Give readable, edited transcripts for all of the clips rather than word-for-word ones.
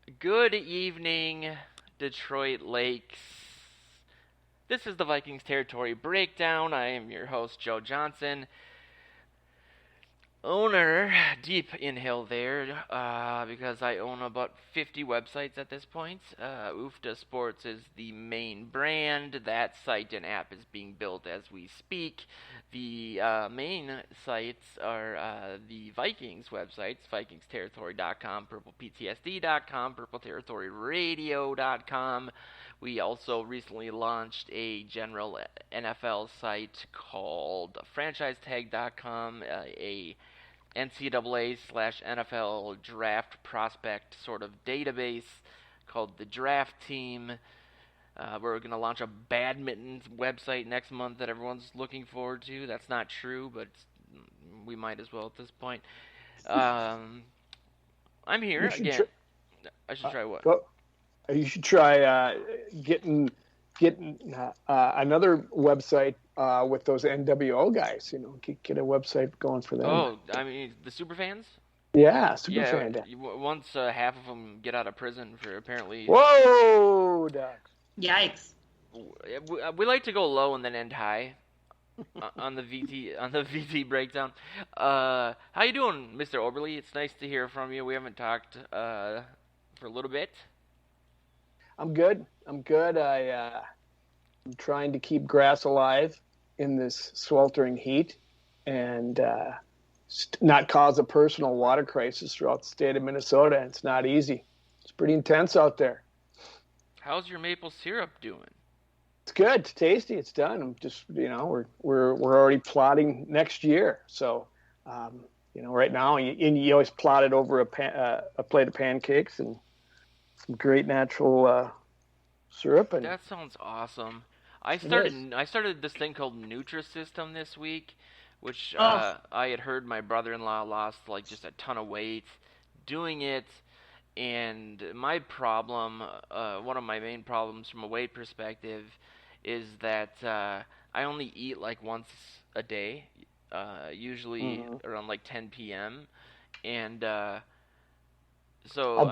Good evening, Detroit Lakes. This is the Vikings Territory Breakdown. I am your host, Joe Johnson. Owner, deep inhale there, because I own about 50 websites at this point. UFFda Sports is the main brand. That site and app is being built as we speak. The main sites are the Vikings websites, VikingsTerritory.com, PurplePTSD.com, PurpleTerritoryRadio.com. We also recently launched a general NFL site called FranchiseTag.com, a NCAA/NFL draft prospect sort of database called the Draft Team. We're going to launch a badminton website next month that everyone's looking forward to. That's not true, but we might as well at this point. I'm here again. I should try what? You should try getting another website with those NWO guys. Get a website going for them. Oh, I mean the superfans. Yeah, superfan. Once half of them get out of prison for apparently. Whoa, Doc. Yikes. We like to go low and then end high on the VT breakdown. How you doing, Mr. Oberly? It's nice to hear from you. We haven't talked for a little bit. I'm good. I'm trying to keep grass alive in this sweltering heat and not cause a personal water crisis throughout the state of Minnesota. It's not easy. It's pretty intense out there. How's your maple syrup doing? It's good. It's tasty. It's done. I'm just, we're already plotting next year. So, right now you always plot it over a plate of pancakes and some great natural syrup. And that sounds awesome. I started this thing called Nutrisystem this week, which I had heard my brother-in-law lost just a ton of weight doing it. And my problem, one of my main problems from a weight perspective, is that I only eat once a day, usually around 10 p.m. And so I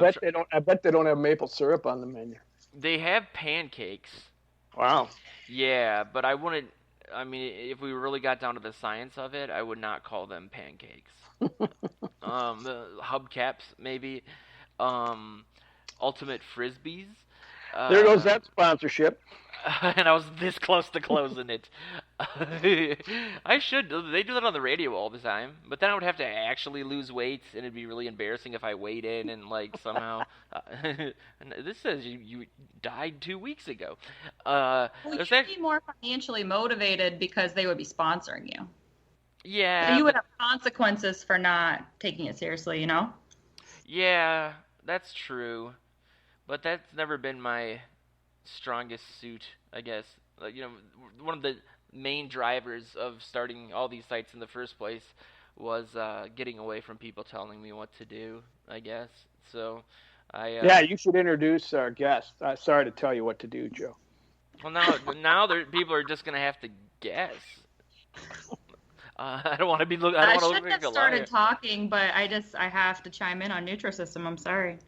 bet they don't have maple syrup on the menu. They have pancakes. Wow. Yeah, but I wouldn't. I mean, if we really got down to the science of it, I would not call them pancakes. Hubcaps, maybe. Ultimate Frisbees. There goes that sponsorship. And I was this close to closing it. I should. They do that on the radio all the time. But then I would have to actually lose weight, and it'd be really embarrassing if I weighed in and somehow. This says you died 2 weeks ago. You'd be more financially motivated because they would be sponsoring you. Yeah. So you would have consequences for not taking it seriously, Yeah, that's true. But that's never been my strongest suit, I guess. One of the main drivers of starting all these sites in the first place was getting away from people telling me what to do, I guess. So yeah, you should introduce our guest. Sorry to tell you what to do, Joe. Well, now people are just gonna have to guess. I don't want to be looking. I shouldn't have started talking, but I have to chime in on Nutrisystem. I'm sorry.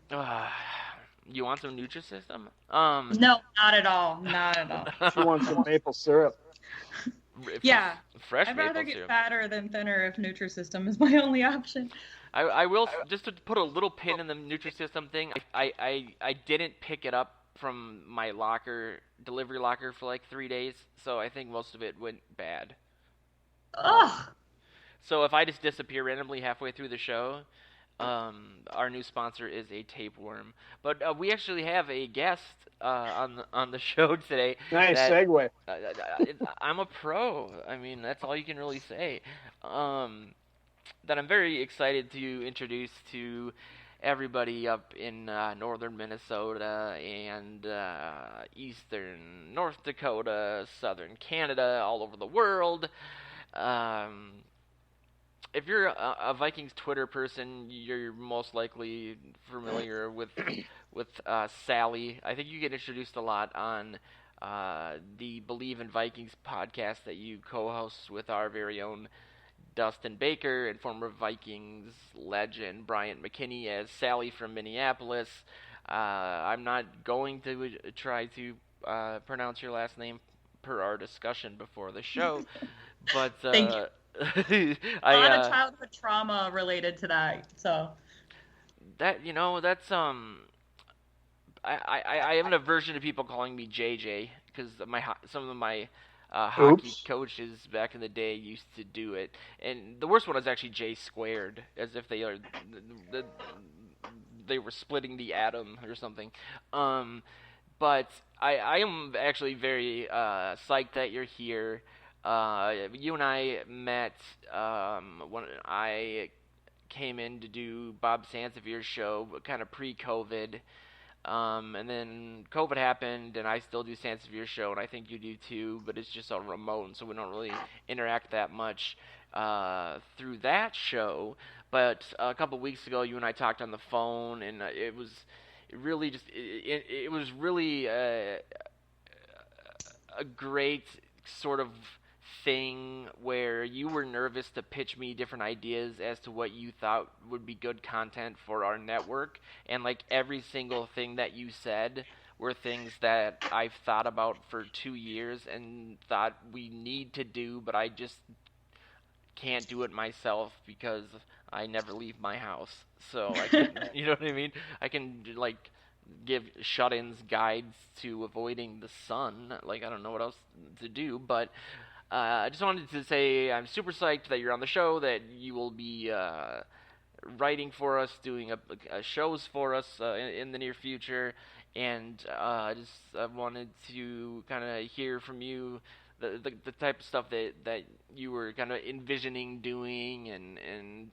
You want some Nutrisystem? No, not at all. Not at all. She wants some maple syrup. Yeah. Fresh I'd maple rather get syrup. fatter than thinner if Nutrisystem is my only option. I will, just to put a little pin in the Nutrisystem thing, I didn't pick it up from my delivery locker for 3 days, so I think most of it went bad. Ugh. So if I just disappear randomly halfway through the show, our new sponsor is a tapeworm. But we actually have a guest on the show today. Nice segue. I'm a pro. I mean, that's all you can really say. That I'm very excited to introduce to everybody up in northern Minnesota and eastern North Dakota, southern Canada, all over the world. If you're a Vikings Twitter person, you're most likely familiar with Sally. I think you get introduced a lot on the Believe in Vikings podcast that you co-host with our very own Dustin Baker and former Vikings legend Bryant McKinney as Sally from Minneapolis. I'm not going to try to pronounce your last name per our discussion before the show, but Thank you. I A lot of childhood trauma related to that, so that's I have an aversion to people calling me JJ because some of my hockey Oops. coaches back in the day used to do it, and the worst one was actually J squared, as if they were splitting the atom or something. But I am actually very psyched that you're here. You and I met when I came in to do Bob Sansevier's show, kind of pre-COVID. And then COVID happened, and I still do Sansevier's show, and I think you do too, but it's just on remote, and so we don't really interact that much through that show. But a couple weeks ago, you and I talked on the phone, and it was really just it was really a great sort of thing where you were nervous to pitch me different ideas as to what you thought would be good content for our network, and like every single thing that you said were things that I've thought about for 2 years and thought we need to do, but I just can't do it myself because I never leave my house. So I can, you know what I mean? I can like give shut-ins guides to avoiding the sun. Like I don't know what else to do, but I just wanted to say I'm super psyched that you're on the show, that you will be writing for us, doing shows for us in the near future, and I wanted to kind of hear from you the type of stuff that you were kind of envisioning doing, and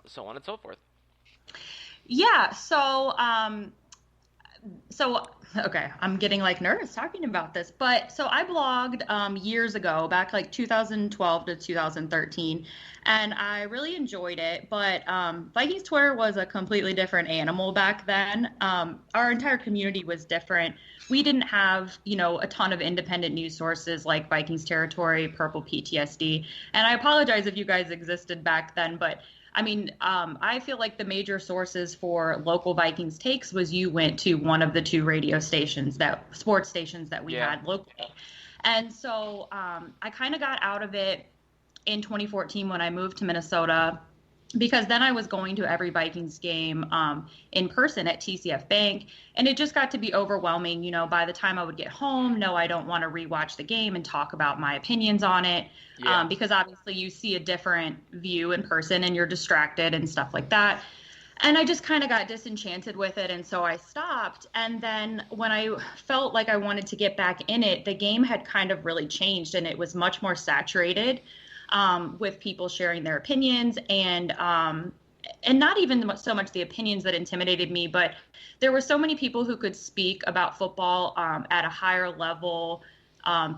so on and so forth. Yeah, so okay, I'm getting like nervous talking about this, but so I blogged years ago, back like 2012 to 2013, and I really enjoyed it. But Vikings Twitter was a completely different animal back then. Our entire community was different. We didn't have, a ton of independent news sources like Vikings Territory, Purple PTSD, and I apologize if you guys existed back then, but I mean, I feel like the major sources for local Vikings takes was you went to one of the two sports stations that we had locally. And so I kind of got out of it in 2014 when I moved to Minnesota, because then I was going to every Vikings game in person at TCF Bank, and it just got to be overwhelming. By the time I would get home, no, I don't want to rewatch the game and talk about my opinions on it, because obviously you see a different view in person and you're distracted and stuff like that. And I just kind of got disenchanted with it, and so I stopped. And then when I felt like I wanted to get back in it, the game had kind of really changed, and it was much more saturated with people sharing their opinions, and not even so much the opinions that intimidated me, but there were so many people who could speak about football at a higher level,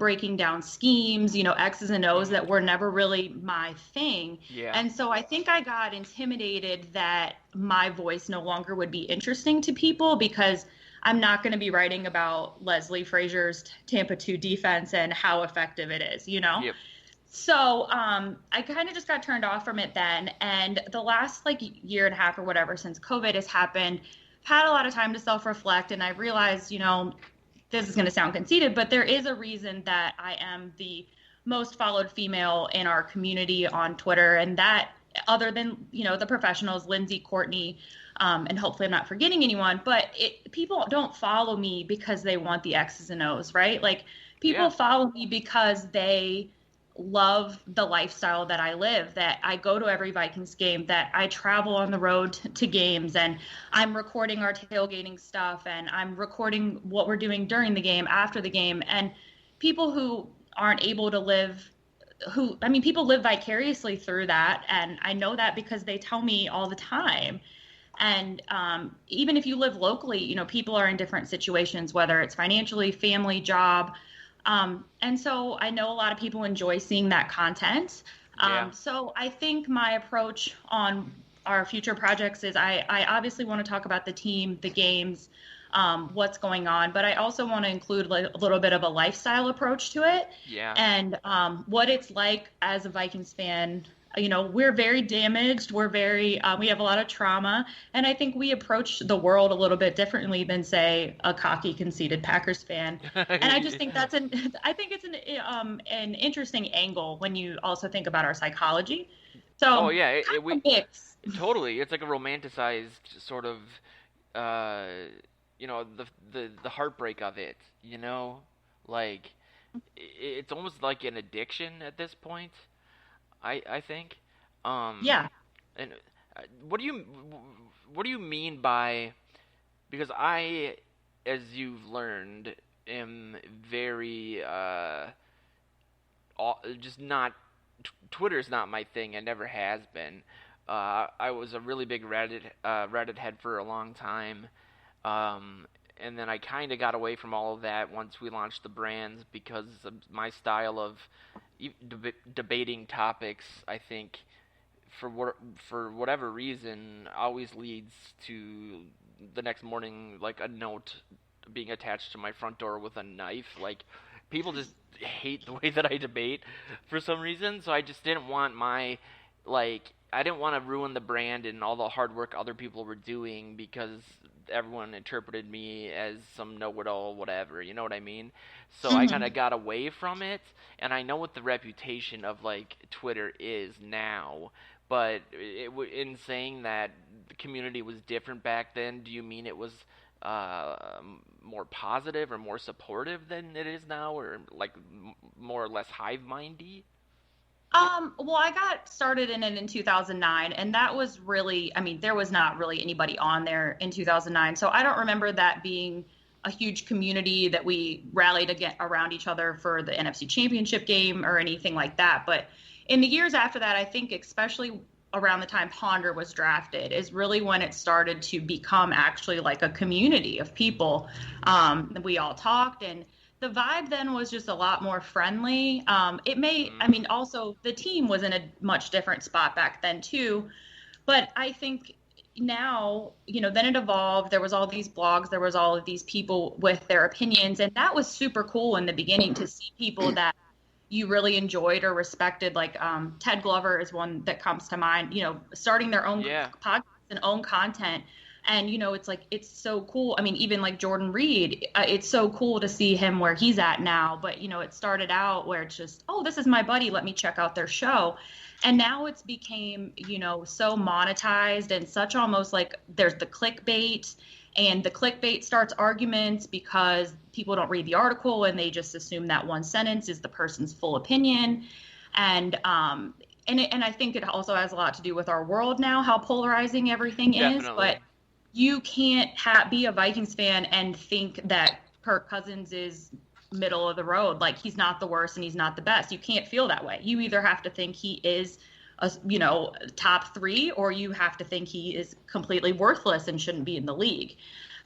breaking down schemes, X's and O's that were never really my thing. Yeah. And so I think I got intimidated that my voice no longer would be interesting to people, because I'm not going to be writing about Leslie Frazier's Tampa 2 defense and how effective it is, Yep. So I kind of just got turned off from it then. And the last year and a half or whatever since COVID has happened, I've had a lot of time to self-reflect. And I realized, this is going to sound conceited, but there is a reason that I am the most followed female in our community on Twitter. And that, other than, the professionals, Lindsay, Courtney, and hopefully I'm not forgetting anyone, but people don't follow me because they want the X's and O's, right? Like people follow me because they love the lifestyle that I live, that I go to every Vikings game, that I travel on the road to games, and I'm recording our tailgating stuff, and I'm recording what we're doing during the game, after the game. And people who aren't able to live, people live vicariously through that. And I know that because they tell me all the time. And even if you live locally, people are in different situations, whether it's financially, family, job. And so I know a lot of people enjoy seeing that content. So I think my approach on our future projects is I obviously want to talk about the team, the games, what's going on, but I also want to include a little bit of a lifestyle approach to it. Yeah. And what it's like as a Vikings fan we're very damaged. We're we have a lot of trauma. And I think we approach the world a little bit differently than, say, a cocky, conceited Packers fan. And I just think I think it's an interesting angle when you also think about our psychology. So, totally. It's like a romanticized sort of, the heartbreak of it, like it's almost like an addiction at this point. I think. Yeah. And what do you mean by? Because I, as you've learned, am very just not. Twitter's not my thing. It never has been. I was a really big Reddit head for a long time, and then I kind of got away from all of that once we launched the brands because of my style of debating topics. I think for whatever reason always leads to the next morning like a note being attached to my front door with a knife. Like people just hate the way that I debate for some reason, so I just didn't want I didn't want to ruin the brand and all the hard work other people were doing because everyone interpreted me as some know-it-all, whatever. You know what I mean? So I kind of got away from it, and I know what the reputation of like Twitter is now. But in saying that the community was different back then, do you mean it was more positive or more supportive than it is now, or like more or less hive-mindy? Well, I got started in it in 2009, and that was really, there was not really anybody on there in 2009. So I don't remember that being a huge community that we rallied around each other for the NFC Championship game or anything like that. But in the years after that, I think especially around the time Ponder was drafted is really when it started to become actually like a community of people. We all talked, and the vibe then was just a lot more friendly. Also the team was in a much different spot back then too. But I think now, then it evolved. There was all these blogs. There was all of these people with their opinions. And that was super cool in the beginning to see people that you really enjoyed or respected. Like Ted Glover is one that comes to mind, starting their own podcast and own content. And, it's so cool. Even like Jordan Reed, it's so cool to see him where he's at now. But, it started out where it's just, oh, this is my buddy. Let me check out their show. And now it's became, so monetized and such almost like there's the clickbait, and the clickbait starts arguments because people don't read the article and they just assume that one sentence is the person's full opinion. And I think it also has a lot to do with our world now, how polarizing everything is. But you can't be a Vikings fan and think that Kirk Cousins is middle of the road. Like, he's not the worst and he's not the best. You can't feel that way. You either have to think he is top three, or you have to think he is completely worthless and shouldn't be in the league.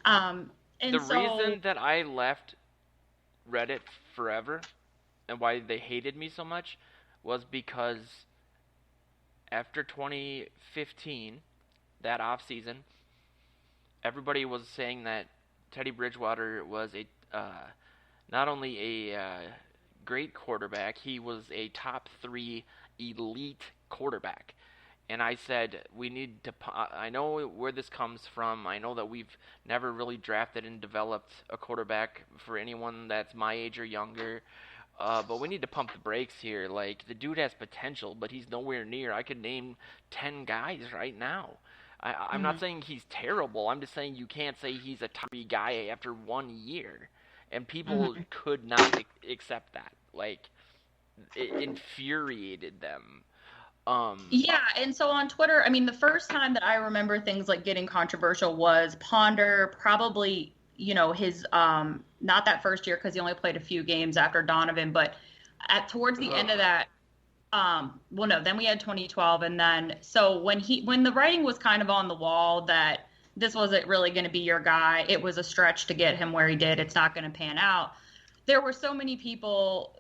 Reason that I left Reddit forever and why they hated me so much was because after 2015, that off season, everybody was saying that Teddy Bridgewater was not only a great quarterback, he was a top 3 elite quarterback. And I said, we need to, I know where this comes from. I know that we've never really drafted and developed a quarterback for anyone that's my age or younger. But we need to pump the brakes here. Like, the dude has potential, but he's nowhere near. I could name 10 guys right now. I'm not saying he's terrible. I'm just saying you can't say he's a top 3 guy after 1 year. And people could not accept that. Like, it infuriated them. And so on Twitter, the first time that I remember things like getting controversial was Ponder, probably, his, not that first year because he only played a few games after Donovan, but towards the end of that, then we had 2012. And then, so when the writing was kind of on the wall that this wasn't really going to be your guy, it was a stretch to get him where he did, it's not going to pan out. There were so many people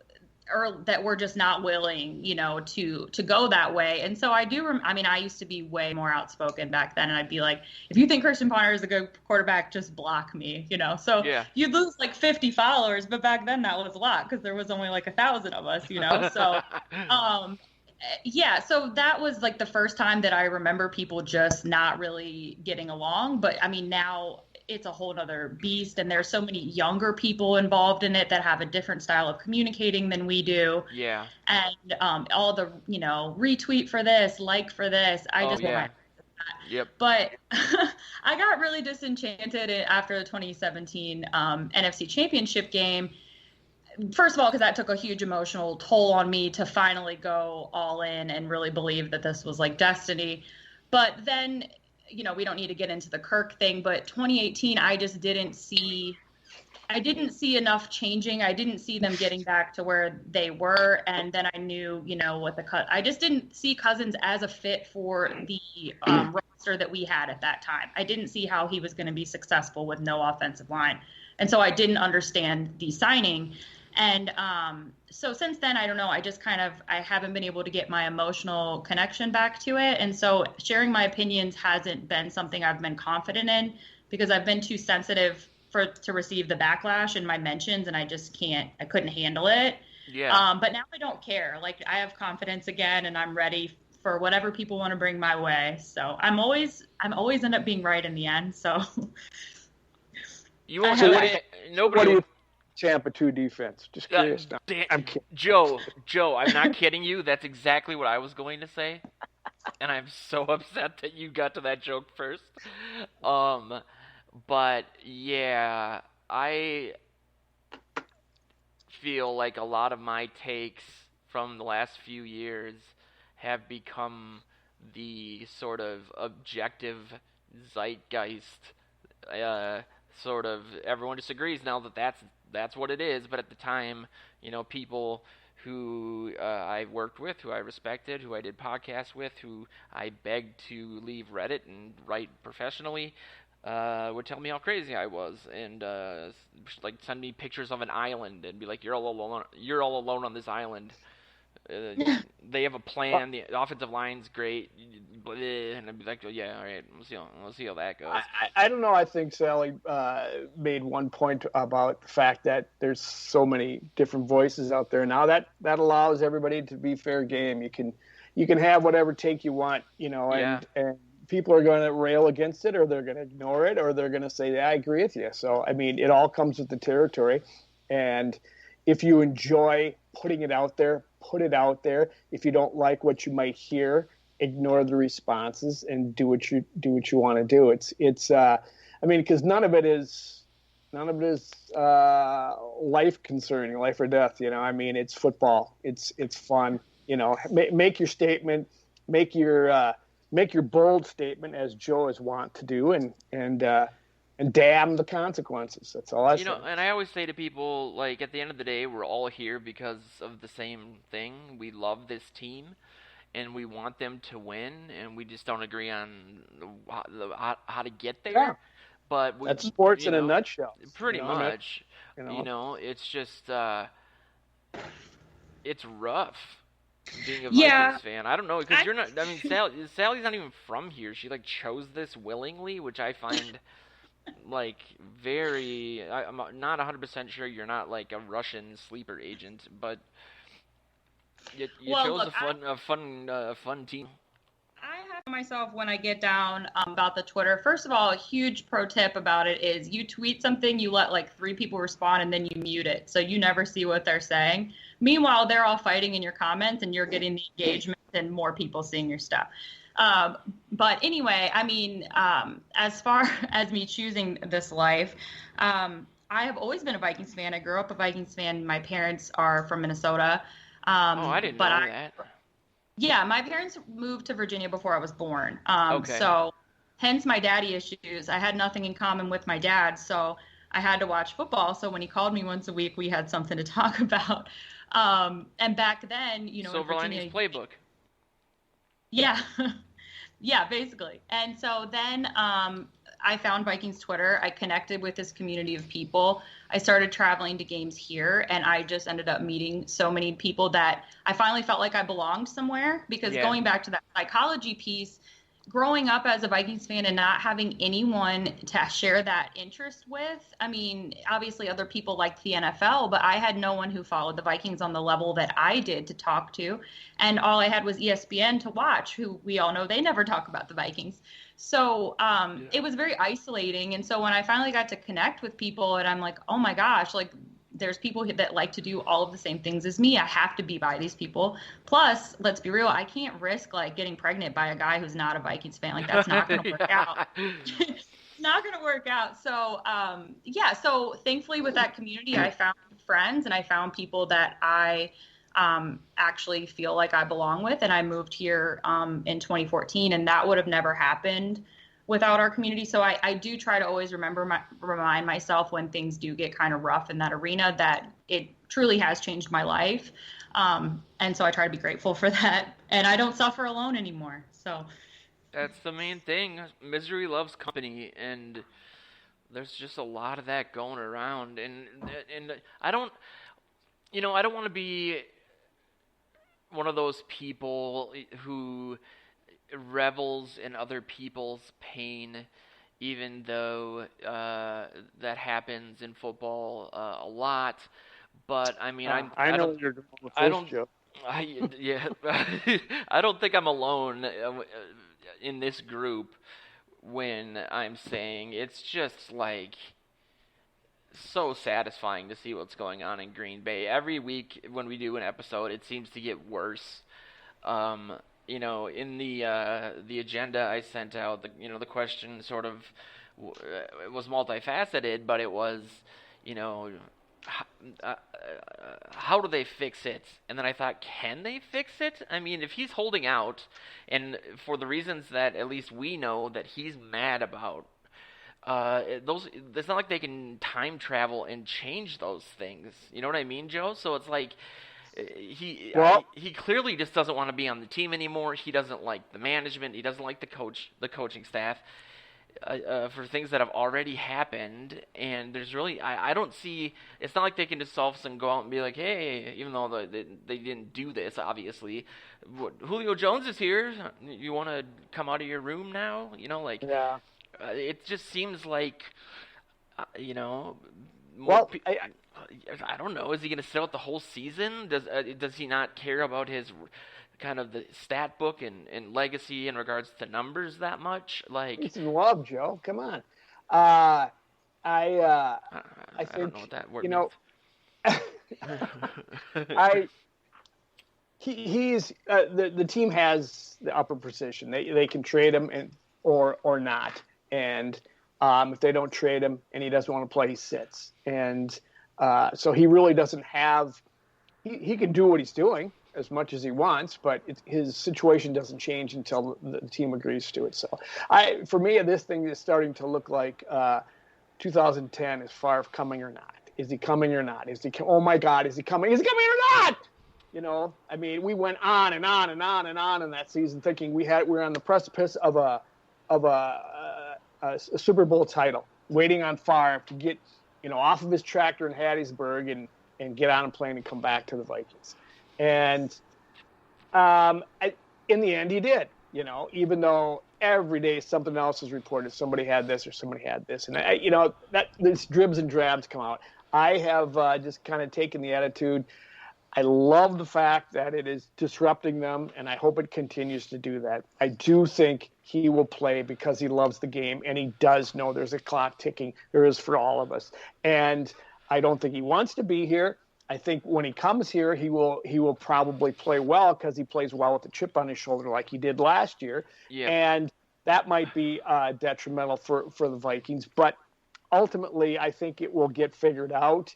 that were just not willing, to go that way. And so I do, I used to be way more outspoken back then. And I'd be like, if you think Christian Ponder is a good quarterback, just block me, So you'd lose like 50 followers. But back then that was a lot because there was only like 1,000 of us, So, Yeah, so that was like the first time that I remember people just not really getting along. But I mean, now it's a whole nother beast, and there's so many younger people involved in it that have a different style of communicating than we do. Yeah. And all the, retweet for this, like for this. I just yeah. went. Yep. But I got really disenchanted after the 2017 NFC Championship game. First of all, because that took a huge emotional toll on me to finally go all in and really believe that this was like destiny. But then, we don't need to get into the Kirk thing, but 2018, I just didn't see enough changing. I didn't see them getting back to where they were. And then I knew, what I just didn't see Cousins as a fit for the roster that we had at that time. I didn't see how he was going to be successful with no offensive line. And so I didn't understand the signing. And so since then, I don't know, I haven't been able to get my emotional connection back to it. And so sharing my opinions hasn't been something I've been confident in because I've been too sensitive to receive the backlash in my mentions, and I couldn't handle it. Yeah. But now I don't care. Like, I have confidence again, and I'm ready for whatever people want to bring my way. So I'm always end up being right in the end. So you won't nobody. Tampa 2 defense. Just curious. I'm kidding. Joe, I'm not kidding you. That's exactly what I was going to say. And I'm so upset that you got to that joke first. But yeah, I feel like a lot of my takes from the last few years have become the sort of objective zeitgeist. Sort of everyone disagrees now that's what it is, but at the time, people who I worked with, who I respected, who I did podcasts with, who I begged to leave Reddit and write professionally, would tell me how crazy I was, and like send me pictures of an island and be like, "You're all alone on this island." They have a plan. The offensive line's great, and I'd be like, "Oh, yeah, all right, we'll see how that goes." I don't know. I think Sally made one point about the fact that there's so many different voices out there now that allows everybody to be fair game. You can have whatever take you want, and people are going to rail against it, or they're going to ignore it, or they're going to say, "Yeah, I agree with you." So I mean, it all comes with the territory, and if you enjoy putting it out there, put it out there. If you don't like what you might hear, ignore the responses and do what you want to do. It's I mean, because none of it is life concerning, life or death. I mean, it's football. It's fun. Make your statement, make your bold statement, as Joe is wont to do, and damn the consequences. That's all I say. And I always say to people, like, at the end of the day, we're all here because of the same thing. We love this team, and we want them to win, and we just don't agree on how to get there. Yeah. But that's sports in a nutshell. Pretty much. It's just it's rough being a Vikings fan. I don't know, because you're not. I mean, Sally's not even from here. She chose this willingly, which I find. I'm not 100% sure you're not like a Russian sleeper agent, but you chose a fun team. I have myself when I get down about the Twitter. First of all, a huge pro tip about it is you tweet something, you let 3 people respond, and then you mute it, so you never see what they're saying. Meanwhile, they're all fighting in your comments, and you're getting the engagement and more people seeing your stuff. But anyway, I mean, as far as me choosing this life, I have always been a Vikings fan. I grew up a Vikings fan. My parents are from Minnesota. I didn't know that. Yeah, my parents moved to Virginia before I was born. Okay. So hence my daddy issues. I had nothing in common with my dad, so I had to watch football. So when he called me once a week, we had something to talk about. And back then, Silver Linings Playbook. Yeah. Yeah, basically. And so then I found Vikings Twitter. I connected with this community of people. I started traveling to games here, and I just ended up meeting so many people that I finally felt like I belonged somewhere, because going back to that psychology piece, growing up as a Vikings fan and not having anyone to share that interest with. I mean, obviously other people liked the NFL, but I had no one who followed the Vikings on the level that I did to talk to. And all I had was ESPN to watch, who we all know they never talk about the Vikings. So it was very isolating. And so when I finally got to connect with people and I'm like, oh my gosh, like there's people that like to do all of the same things as me. I have to be by these people. Plus, let's be real, I can't risk like getting pregnant by a guy who's not a Vikings fan. Like that's not going to work out. It's not going to work out. So, so thankfully with that community, I found friends and I found people that I actually feel like I belong with. And I moved here in 2014, and that would have never happened without our community. So I do try to always remind myself when things do get kind of rough in that arena that it truly has changed my life. And so I try to be grateful for that. And I don't suffer alone anymore. So that's the main thing. Misery loves company, and there's just a lot of that going around. And I don't want to be one of those people who revels in other people's pain, even though that happens in football a lot. But I mean, I know you're going with this, Joe. I don't think I'm alone in this group when I'm saying it's just like so satisfying to see what's going on in Green Bay. Every week when we do an episode, it seems to get worse. In the agenda I sent out, the question sort of it was multifaceted, but it was, how do they fix it? And then I thought, can they fix it? I mean, if he's holding out, and for the reasons that at least we know that he's mad about, it's not like they can time travel and change those things. You know what I mean, Joe? So it's like he clearly just doesn't want to be on the team anymore. He doesn't like the management. He doesn't like the coaching staff for things that have already happened. And there's really I don't see. It's not like they can just all of a sudden go out and be like, hey, even though they didn't do this, obviously. Julio Jones is here. You want to come out of your room now? Yeah. It just seems like, I don't know. Is he going to sit out the whole season? Does he not care about his kind of the stat book and legacy in regards to numbers that much? Like he's in love, Joe. Come on. I think don't know what that word means. He's the team has the upper position. They can trade him or not. And if they don't trade him and he doesn't want to play, he sits. And so he really doesn't have – he can do what he's doing as much as he wants, but his situation doesn't change until the team agrees to it. So for me, this thing is starting to look like 2010 is Favre coming or not. Is he coming or not? Oh, my God, is he coming? Is he coming or not? I mean, we went on and on and on and on in that season thinking we were on the precipice of a Super Bowl title, waiting on Favre to get, off of his tractor in Hattiesburg and get on a plane and come back to the Vikings. And in the end, he did, even though every day something else is reported. Somebody had this or somebody had this. And, that these dribs and drabs come out. I have just kind of taken the attitude. I love the fact that it is disrupting them, and I hope it continues to do that. I do think he will play because he loves the game, and he does know there's a clock ticking. There is for all of us. And I don't think he wants to be here. I think when he comes here, he will probably play well because he plays well with a chip on his shoulder like he did last year. Yeah. And that might be detrimental for the Vikings. But ultimately, I think it will get figured out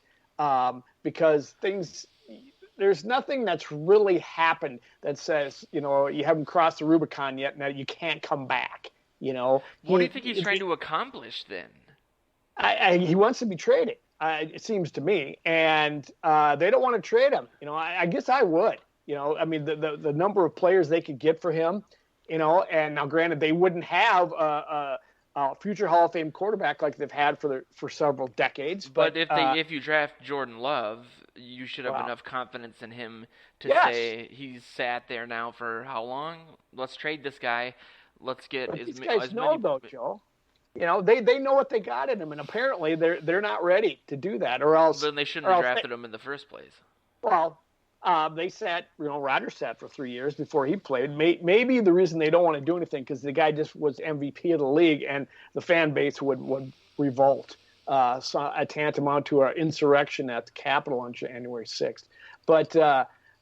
because there's nothing that's really happened that says, you haven't crossed the Rubicon yet and that you can't come back, What do you think he's trying to accomplish then? He wants to be traded, it seems to me. And they don't want to trade him. I guess I would. I mean, the number of players they could get for him, and now granted, they wouldn't have a future Hall of Fame quarterback like they've had for several decades. But if you draft Jordan Love, you should have enough confidence in him to say he's sat there now for how long? Let's trade this guy. let's get But as, these ma- guys as know, many. though, Joe. They know what they got in them, and apparently they're not ready to do that, or else. Then they shouldn't Or have else drafted him in the first place. well, they sat. Rodgers sat for 3 years before he played. Maybe the reason they don't want to do anything because the guy just was MVP of the league, and the fan base would revolt. A tantamount to an insurrection at the Capitol on January 6th. But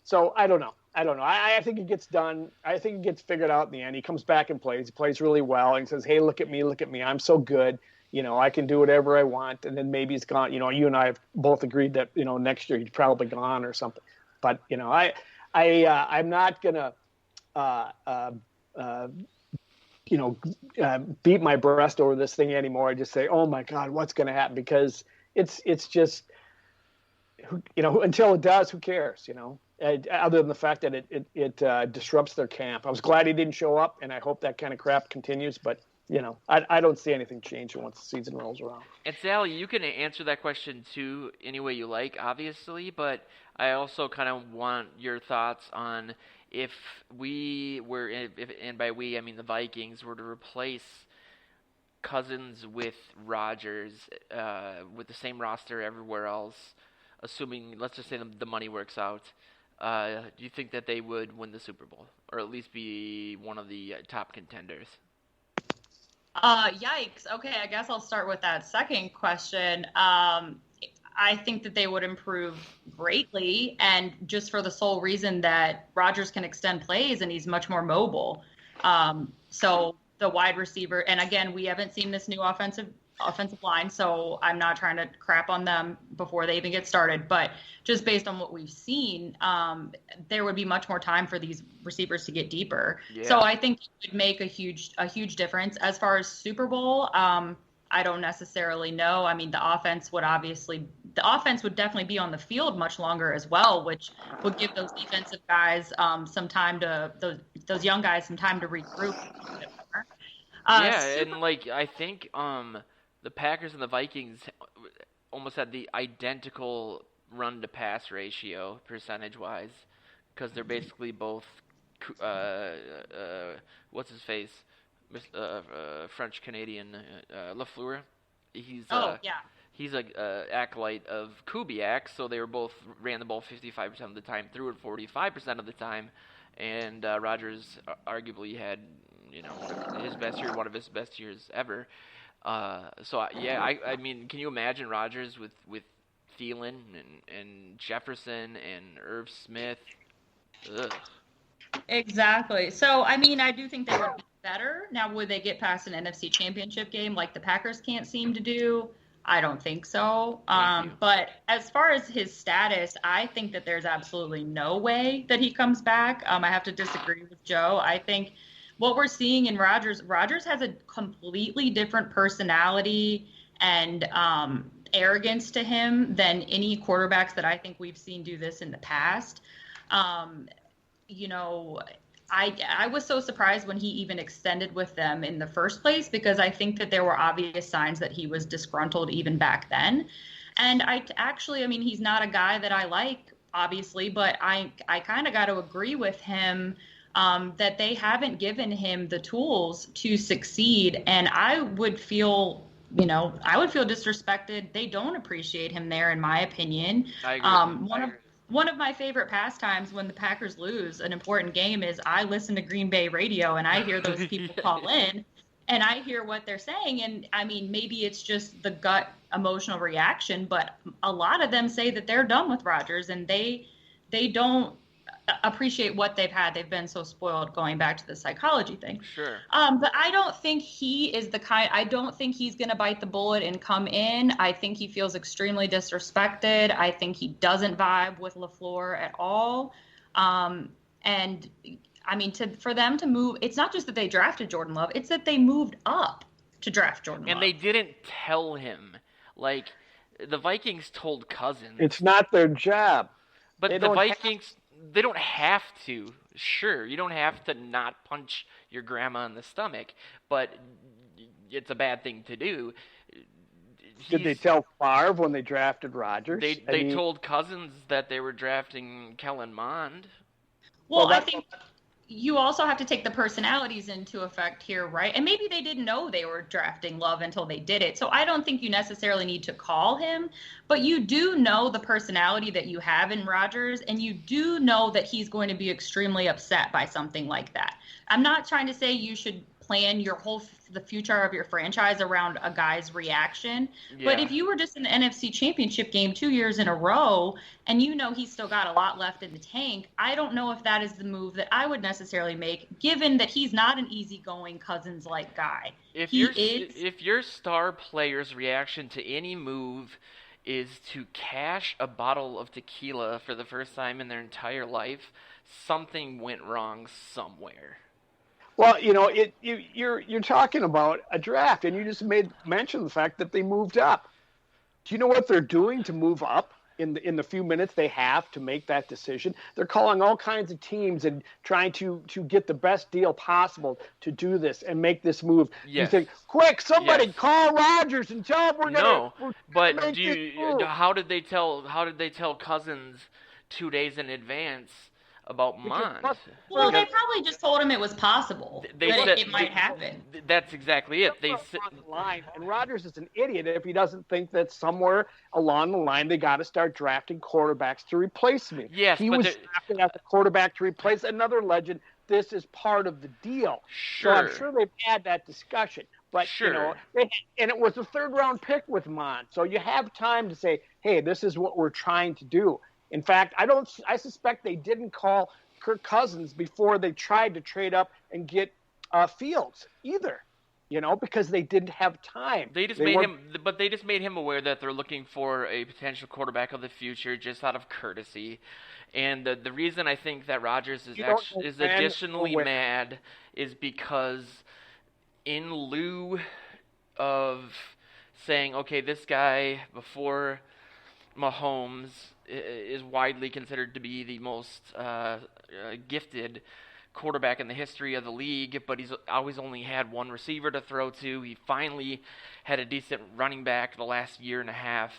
so I don't know. I think it gets done. I think it gets figured out in the end. He comes back and plays. He plays really well, and he says, "Hey, look at me. I'm so good. I can do whatever I want." And then maybe he's gone. You and I have both agreed that next year he's probably gone or something. But I'm not gonna beat my breast over this thing anymore. I just say, "Oh my God, what's going to happen?" Because it's just until it does, who cares? Other than the fact that it disrupts their camp. I was glad he didn't show up, and I hope that kind of crap continues. But I don't see anything changing once the season rolls around. And Sally, you can answer that question too any way you like, obviously, but I also kind of want your thoughts on if we were, and by we I mean the Vikings, were to replace Cousins with Rodgers with the same roster everywhere else, assuming, let's just say the money works out, do you think that they would win the Super Bowl, or at least be one of the top contenders? Yikes. Okay, I guess I'll start with that second question. I think that they would improve greatly, and just for the sole reason that Rodgers can extend plays and he's much more mobile. So the wide receiver, and again, we haven't seen this new offensive line, so I'm not trying to crap on them before they even get started. But just based on what we've seen, there would be much more time for these receivers to get deeper. Yeah. So I think it would make a huge difference. As far as Super Bowl, I don't necessarily know. I mean, the offense would definitely be on the field much longer as well, which would give those defensive guys some time those young guys some time to regroup. And I think the Packers and the Vikings almost had the identical run to pass ratio percentage-wise, because they're basically both what's his face, French Canadian Lafleur. He's a acolyte of Kubiak, so they were both ran the ball 55% of the time, threw it 45% of the time, and Rodgers arguably had his best year, one of his best years ever. I mean, can you imagine Rodgers with Thielen and Jefferson and Irv Smith? Ugh. Exactly. So, I mean, I do think they would be better. Now, would they get past an NFC Championship game like the Packers can't seem to do? I don't think so. But as far as his status, I think that there's absolutely no way that he comes back. I have to disagree with Joe. I think what we're seeing in Rodgers has a completely different personality and arrogance to him than any quarterbacks that I think we've seen do this in the past. I was so surprised when he even extended with them in the first place, because I think that there were obvious signs that he was disgruntled even back then. And he's not a guy that I like, obviously, but I kind of got to agree with him that they haven't given him the tools to succeed. And I would feel disrespected. They don't appreciate him there, in my opinion. I agree. One of my favorite pastimes when the Packers lose an important game is I listen to Green Bay radio and I hear those people call in and I hear what they're saying. And I mean, maybe it's just the gut emotional reaction, but a lot of them say that they're done with Rodgers and they don't appreciate what they've had. They've been so spoiled, going back to the psychology thing. Sure. But I don't think he is I don't think he's going to bite the bullet and come in. I think he feels extremely disrespected. I think he doesn't vibe with LaFleur at all. And I mean, for them to move, it's not just that they drafted Jordan Love, it's that they moved up to draft Jordan Love. And they didn't tell him. Like, the Vikings told Cousins. It's not their job. But the Vikings... They don't have to. Sure, you don't have to not punch your grandma in the stomach, but it's a bad thing to do. Did they tell Favre when they drafted Rodgers? They told Cousins that they were drafting Kellen Mond. Well, I think you also have to take the personalities into effect here, right? And maybe they didn't know they were drafting Love until they did it. So I don't think you necessarily need to call him, but you do know the personality that you have in Rodgers, and you do know that he's going to be extremely upset by something like that. I'm not trying to say you should plan the future of your franchise around a guy's reaction. Yeah. But if you were just in the NFC Championship game 2 years in a row and you know he's still got a lot left in the tank, I don't know if that is the move that I would necessarily make, given that he's not an easygoing Cousins-like guy. If your star player's reaction to any move is to cash a bottle of tequila for the first time in their entire life, something went wrong somewhere. Well, you're talking about a draft, and you just mention the fact that they moved up. Do you know what they're doing to move up in the few minutes they have to make that decision? They're calling all kinds of teams and trying to get the best deal possible to do this and make this move. Yes. You think, quick, somebody call Rodgers and tell him we're going to. No, but how did they tell Cousins 2 days in advance about Mond? Well, they probably just told him it was possible. It might happen. That's exactly it. They sit on the line, and Rodgers is an idiot if he doesn't think that somewhere along the line they got to start drafting quarterbacks to replace me. Yes, he was drafting as a quarterback to replace another legend. This is part of the deal. Sure. So I'm sure they've had that discussion. But, sure. And it was a third-round pick with Mond. So you have time to say, hey, this is what we're trying to do. In fact, I suspect they didn't call Kirk Cousins before they tried to trade up and get Fields either, because they didn't have time. They just made him aware that they're looking for a potential quarterback of the future just out of courtesy. And the reason I think that Rodgers is additionally mad is because in lieu of saying, okay, this guy before Mahomes is widely considered to be the most gifted quarterback in the history of the league, but he's always only had one receiver to throw to. He finally had a decent running back the last year and a half,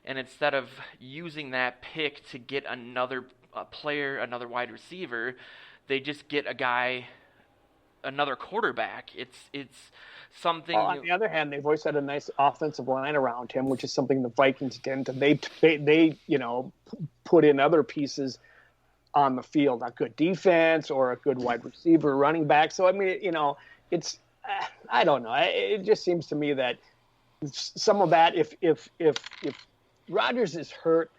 and instead of using that pick to get another player, another wide receiver, they just get another quarterback. It's something. Well, on the other hand, they've always had a nice offensive line around him, which is something the Vikings didn't. And they put in other pieces on the field, a good defense or a good wide receiver, running back. So I mean, it's I don't know. It just seems to me that some of that, if Rodgers is hurt,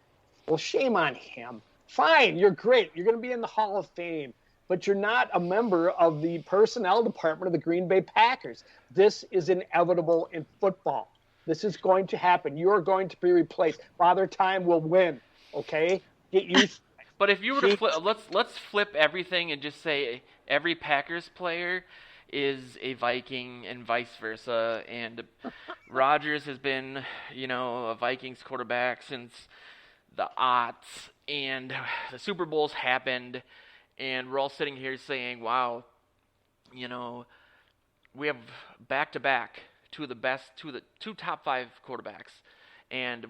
well, shame on him. Fine, you're great. You're going to be in the Hall of Fame. But you're not a member of the personnel department of the Green Bay Packers. This is inevitable in football. This is going to happen. You're going to be replaced. Father Time will win. Okay? Get used to it. But if you were to flip, let's flip everything and just say every Packers player is a Viking and vice versa. And Rodgers has been, a Vikings quarterback since the aughts, and the Super Bowls happened. And we're all sitting here saying, wow, we have back-to-back two top 5 quarterbacks. And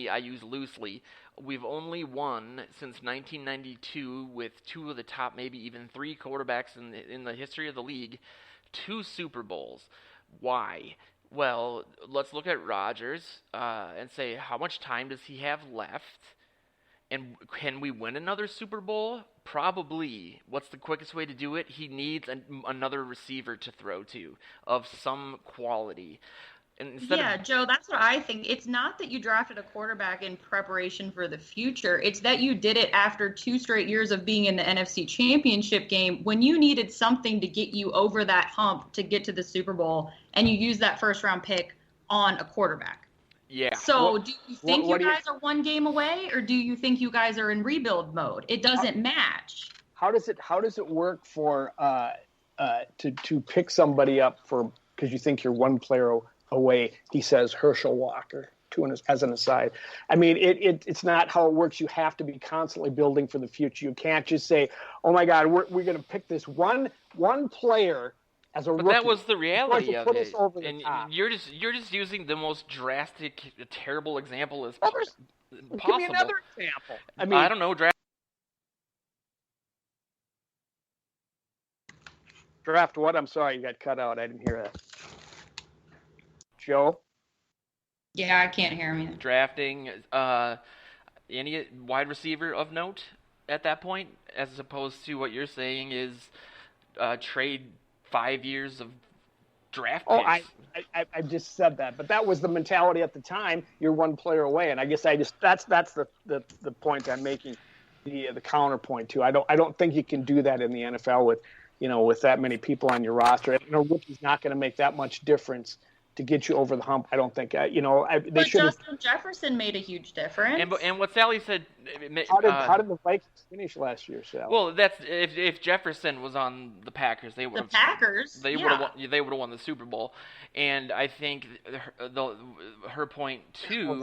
I use loosely, we've only won since 1992 with 2 of the top, maybe even 3 quarterbacks in the history of the league, 2 Super Bowls. Why? Well, let's look at Rodgers and say, how much time does he have left? And can we win another Super Bowl? Probably. What's the quickest way to do it? He needs another receiver to throw to of some quality. Joe, that's what I think. It's not that you drafted a quarterback in preparation for the future. It's that you did it after 2 straight years of being in the NFC Championship game when you needed something to get you over that hump to get to the Super Bowl, and you used that first-round pick on a quarterback. Yeah. So do you think you guys are 1 game away, or do you think you guys are in rebuild mode? It doesn't match. How does it work for to pick somebody up for because you think you're 1 player away? He says Herschel Walker as an aside. I mean, it's not how it works. You have to be constantly building for the future. You can't just say, oh my God, we're going to pick this one player. But that was the reality of it, and you're just using the most drastic, terrible example as possible. Give me another example. I don't know. Draft what? I'm sorry, you got cut out. I didn't hear that. Joe? Yeah, I can't hear him either. Drafting any wide receiver of note at that point, as opposed to what you're saying is trade 5 years of draft picks. I just said that, but that was the mentality at the time. You're one player away, and I guess that's the point I'm making, the counterpoint to. I don't think you can do that in the NFL with that many people on your roster. A rookie's not going to make that much difference to get you over the hump. I don't think. But Justin Jefferson made a huge difference. And what Sally said. How did the Vikings finish last year, Sally? Well, that's if Jefferson was on the Packers, they would have. The Packers. They would have. They would have won the Super Bowl. And I think her point too.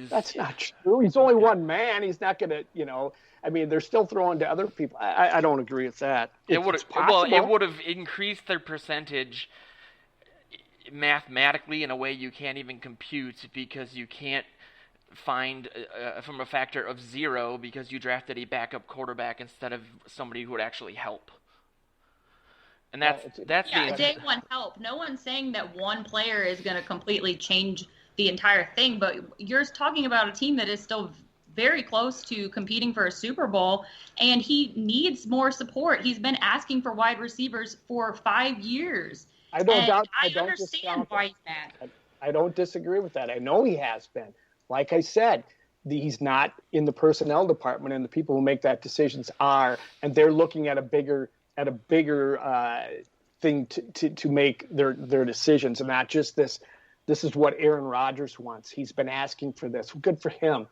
That's not true. He's only one man. He's not going to. I mean, they're still throwing to other people. I don't agree with that. It would have increased their percentage mathematically in a way you can't even compute, because you can't find from a factor of 0 because you drafted a backup quarterback instead of somebody who would actually help. And that's day one help. No one's saying that one player is going to completely change the entire thing, but you're talking about a team that is still very close to competing for a Super Bowl, and he needs more support. He's been asking for wide receivers for 5 years. I understand why he's mad. I don't disagree with that. I know he has been. Like I said, he's not in the personnel department, and the people who make that decisions are, and they're looking at a bigger thing to make their decisions, and not just this. This is what Aaron Rodgers wants. He's been asking for this. Good for him.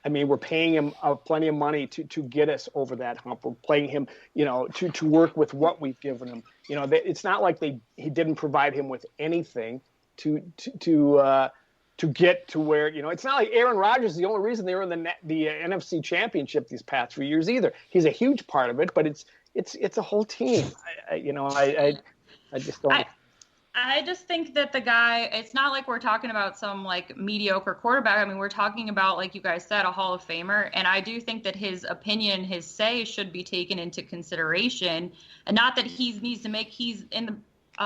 I mean, we're paying him plenty of money to get us over that hump. We're paying him, to work with what we've given him. It's not like he didn't provide him with anything to get to where, it's not like Aaron Rodgers is the only reason they were in the NFC Championship these past few years either. He's a huge part of it, but it's a whole team. I just don't. I just think that the guy, it's not like we're talking about some like mediocre quarterback. I mean, we're talking about, like you guys said, a Hall of Famer. And I do think that his opinion, his say should be taken into consideration. And not that he's in the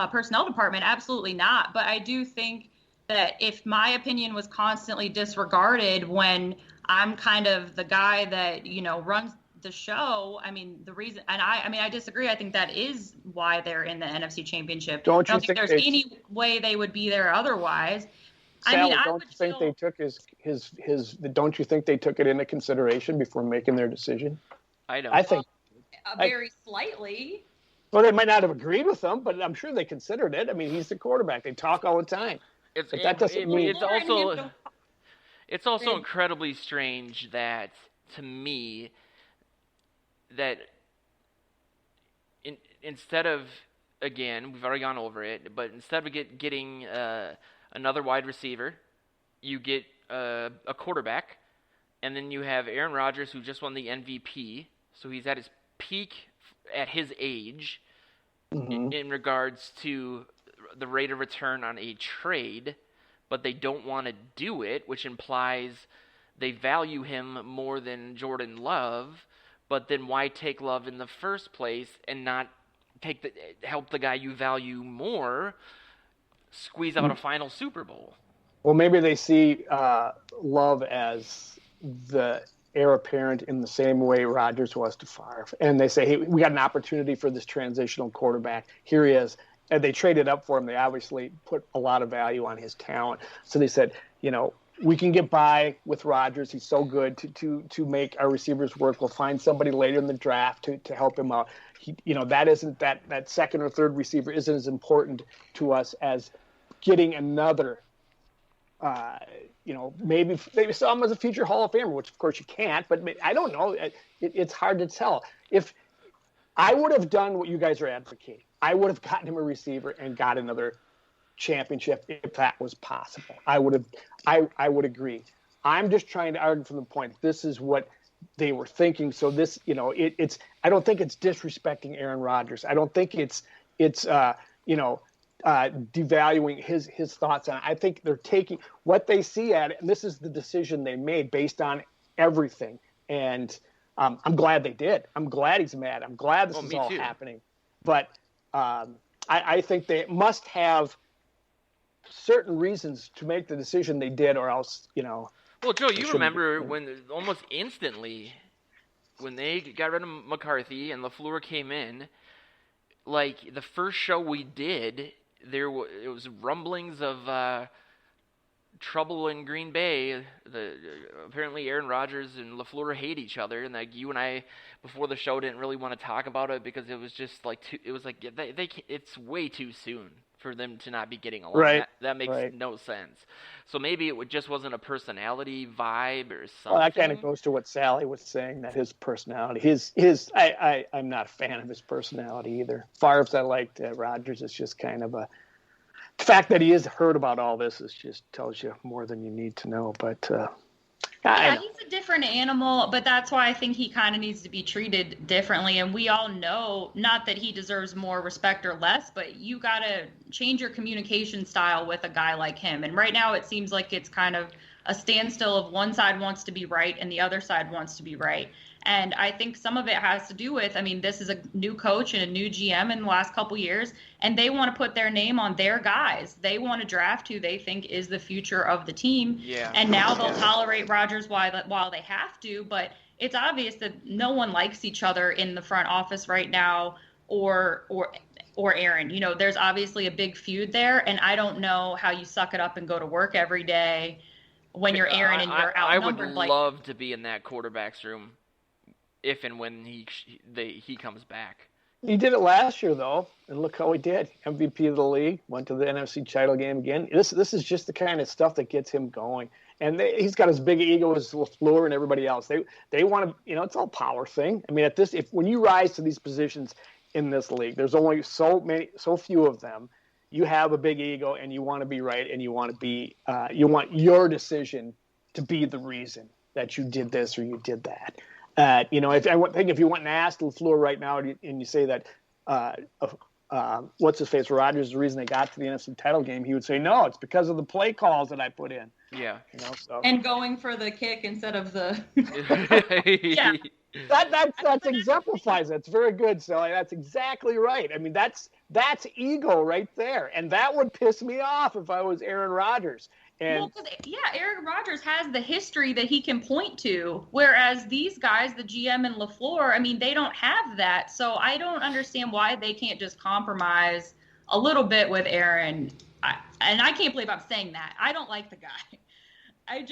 personnel department. Absolutely not. But I do think that if my opinion was constantly disregarded when I'm kind of the guy that, runs the show, I mean, the reason, and I disagree. I think that is why they're in the NFC Championship. I don't think there's any way they would be there otherwise. Sal, don't you think they took his? Don't you think they took it into consideration before making their decision? I don't. I think very slightly. Well, they might not have agreed with them, but I'm sure they considered it. I mean, he's the quarterback. They talk all the time. That doesn't mean it's also incredibly strange that, to me, that instead of, again, we've already gone over it, but instead of getting another wide receiver, you get a quarterback, and then you have Aaron Rodgers, who just won the MVP, so he's at his peak at his age in regards to the rate of return on a trade, but they don't want to do it, which implies they value him more than Jordan Love. But then why take Love in the first place and not help the guy you value more squeeze out a final Super Bowl? Well, maybe they see Love as the heir apparent in the same way Rodgers was to Favre. And they say, hey, we got an opportunity for this transitional quarterback. Here he is. And they traded up for him. They obviously put a lot of value on his talent. So they said, we can get by with Rodgers. He's so good to make our receivers work. We'll find somebody later in the draft to help him out. That second or third receiver isn't as important to us as getting another. Maybe they saw him as a future Hall of Famer, which of course you can't. But I don't know. It's hard to tell. If I would have done what you guys are advocating, I would have gotten him a receiver and got another championship if that was possible. I would agree. I'm just trying to argue from the point this is what they were thinking. So this, it's I don't think it's disrespecting Aaron Rodgers. I don't think it's devaluing his thoughts on it. I think they're taking what they see at it, and this is the decision they made based on everything. And I'm glad they did. I'm glad he's mad. I'm glad this is all happening. but I think they must have certain reasons to make the decision they did, or else, Well, Joe, you remember when almost instantly when they got rid of McCarthy and LaFleur came in, like the first show we did, it was rumblings of trouble in Green Bay. Apparently Aaron Rodgers and LaFleur hate each other, and like you and I before the show didn't really want to talk about it because it was just like it's way too soon for them to not be getting along. Right. That makes no sense. So maybe it just wasn't a personality vibe or something. Well, that kind of goes to what Sally was saying, that his personality, I'm not a fan of his personality either. Favre's I liked, Rodgers is just kind of the fact that he has heard about all this just tells you more than you need to know. But he's a different animal, but that's why I think he kind of needs to be treated differently. And we all know, not that he deserves more respect or less, but you got to change your communication style with a guy like him. And right now it seems like it's kind of a standstill of one side wants to be right and the other side wants to be right. And I think some of it has to do with, this is a new coach and a new GM in the last couple years, and they want to put their name on their guys. They want to draft who they think is the future of the team. Yeah. And now they'll tolerate Rodgers while they have to, but it's obvious that no one likes each other in the front office right now, or Aaron. There's obviously a big feud there, and I don't know how you suck it up and go to work every day when you're Aaron and you're outnumbered. I would love to be in that quarterback's room if and when he comes back. He did it last year, though, and look how he did. MVP of the league, went to the NFC title game again. This is just the kind of stuff that gets him going. And he's got as big an ego as LaFleur and everybody else. They want to, it's all power thing. When you rise to these positions in this league, there's only so few of them. You have a big ego, and you want to be right, and you want your decision to be the reason that you did this or you did that. If you went and asked LaFleur right now, and you say that what's his face, Rodgers is the reason they got to the NFC title game, he would say no, it's because of the play calls that I put in. Yeah. And going for the kick instead of the yeah. That exemplifies it. It's very good, Sally. That's exactly right. That's ego right there, and that would piss me off if I was Aaron Rodgers. Aaron Rodgers has the history that he can point to, whereas these guys, the GM and LaFleur, they don't have that. So I don't understand why they can't just compromise a little bit with Aaron. And I can't believe I'm saying that. I don't like the guy. I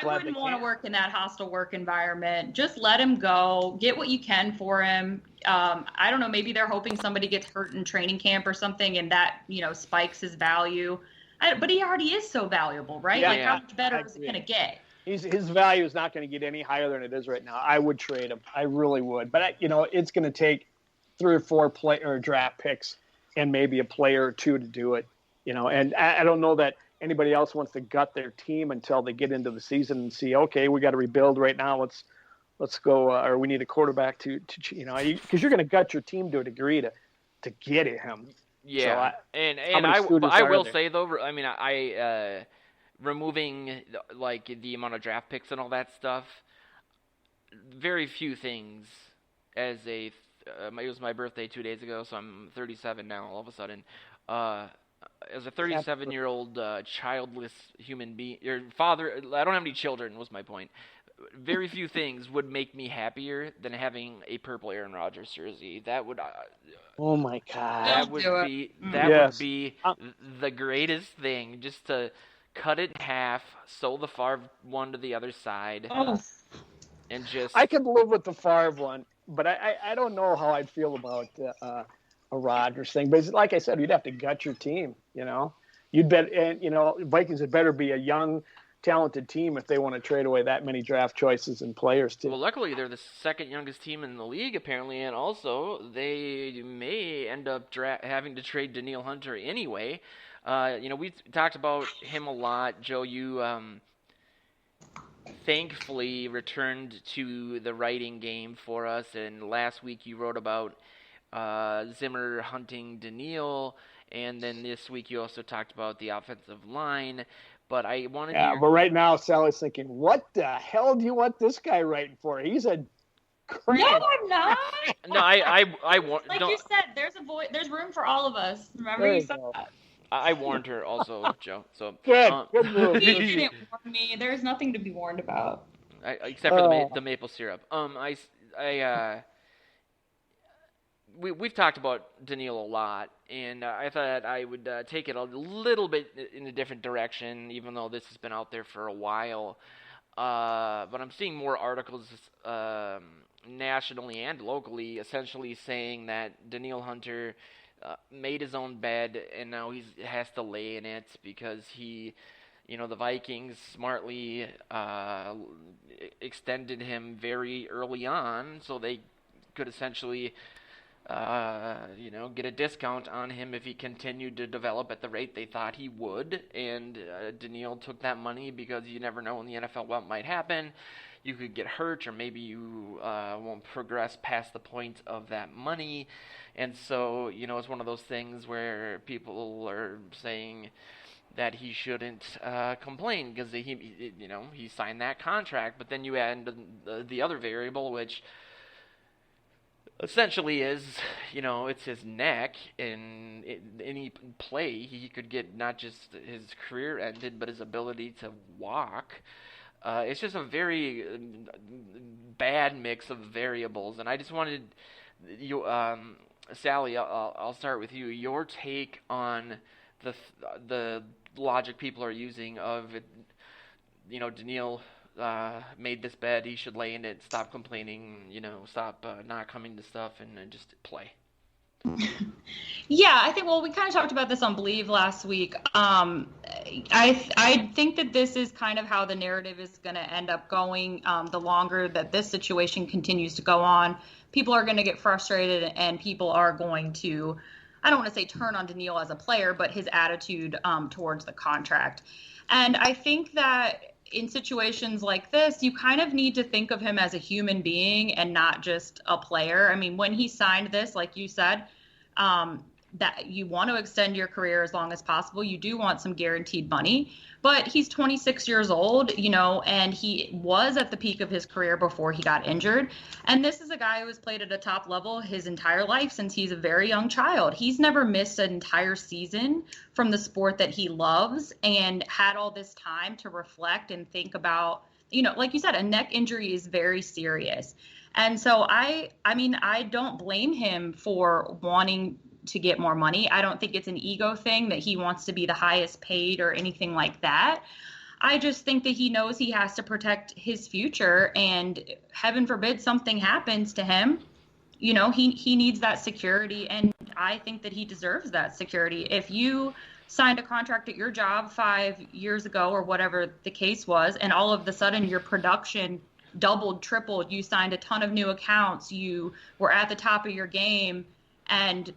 wouldn't want to work in that hostile work environment. Just let him go. Get what you can for him. I don't know. Maybe they're hoping somebody gets hurt in training camp or something, and that spikes his value. But he already is so valuable, right? How much better is it going to get? His value is not going to get any higher than it is right now. I would trade him. I really would. But, it's going to take 3 or 4 draft picks and maybe a player or two to do it. And I don't know that anybody else wants to gut their team until they get into the season and see, okay, we got to rebuild right now. Let's go, or we need a quarterback because you're going to gut your team to a degree to get him. Yeah, so and I will say though, removing like the amount of draft picks and all that stuff, very few things. It was my birthday 2 days ago, so I'm 37 now. All of a sudden, as a 37-year-old childless human being, your father, I don't have any children. Was my point. Very few things would make me happier than having a purple Aaron Rodgers jersey. That would. Oh my God! That would be the greatest thing. Just to cut it in half, sew the Favre one to the other side, and just. I could live with the Favre one, but I don't know how I'd feel about a Rodgers thing. But like I said, you'd have to gut your team. You'd bet, and Vikings had better be a young, talented team if they want to trade away that many draft choices and players too. Well, luckily they're the second youngest team in the league apparently, and also they may end up having to trade Danielle Hunter anyway. We talked about him a lot. Joe, you thankfully returned to the writing game for us, and last week you wrote about Zimmer hunting Danielle, and then this week you also talked about the offensive line. But I wanted but right now Sally's thinking, what the hell do you want this guy writing for? He's a No, I'm not. No, I warned. Like you said, there's room for all of us. Remember There you you said go. that. I warned her also, Joe. So Good move. You didn't warn me. There's nothing to be warned about. except for the maple syrup. We've talked about Danielle a lot, and I thought I would take it a little bit in a different direction, even though this has been out there for a while. But I'm seeing more articles nationally and locally, essentially saying that Danielle Hunter made his own bed, and now he has to lay in it because the Vikings smartly extended him very early on, so they could essentially get a discount on him if he continued to develop at the rate they thought he would. And Danielle took that money because you never know in the NFL what might happen. You could get hurt, or maybe you won't progress past the point of that money. And so, it's one of those things where people are saying that he shouldn't complain because he signed that contract. But then you add the other variable, which essentially is, it's his neck. In any play, he could get not just his career ended, but his ability to walk. It's just a very bad mix of variables, and I just wanted you, Sally. I'll start with you. Your take on the logic people are using of, Danielle made this bed, he should lay in it, stop complaining, stop not coming to stuff, and just play. Yeah, I think, we kind of talked about this on Believe last week. I think that this is kind of how the narrative is going to end up going. The longer that this situation continues to go on, people are going to get frustrated, and people are going to, I don't want to say turn on Danielle as a player, but his attitude towards the contract. And I think that in situations like this, you kind of need to think of him as a human being and not just a player. I mean, when he signed this, like you said, that you want to extend your career as long as possible. You do want some guaranteed money, but he's 26 years old, and he was at the peak of his career before he got injured. And this is a guy who has played at a top level his entire life since he's a very young child. He's never missed an entire season from the sport that he loves, and had all this time to reflect and think about, like you said, a neck injury is very serious. And so I don't blame him for wanting to get more money. I don't think it's an ego thing that he wants to be the highest paid or anything like that. I just think that he knows he has to protect his future, and heaven forbid something happens to him. He needs that security, and I think that he deserves that security. If you signed a contract at your job 5 years ago or whatever the case was, and all of a sudden your production doubled, tripled, you signed a ton of new accounts, you were at the top of your game, and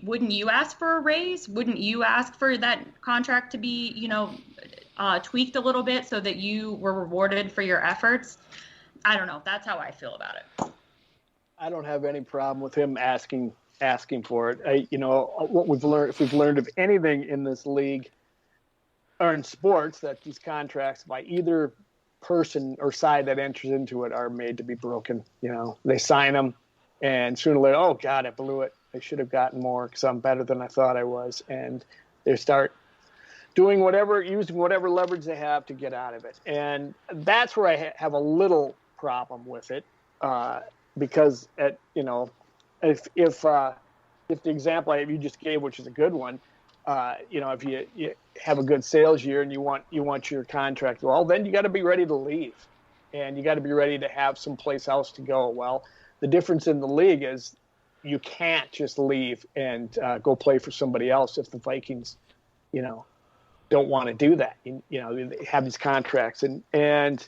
wouldn't you ask for a raise? Wouldn't you ask for that contract to be, tweaked a little bit so that you were rewarded for your efforts? I don't know. That's how I feel about it. I don't have any problem with him asking for it. What we've learned, if we've learned of anything in this league or in sports, that these contracts by either person or side that enters into it are made to be broken. They sign them, and sooner or later, oh God, I blew it. I should have gotten more because I'm better than I thought I was. And they start using whatever leverage they have to get out of it. And that's where I have a little problem with it, because if the example you just gave, which is a good one, if you have a good sales year and you want your contract, well, then you got to be ready to leave, and you got to be ready to have someplace else to go. Well, the difference in the league is you can't just leave and go play for somebody else if the Vikings, don't want to do that. They have these contracts, and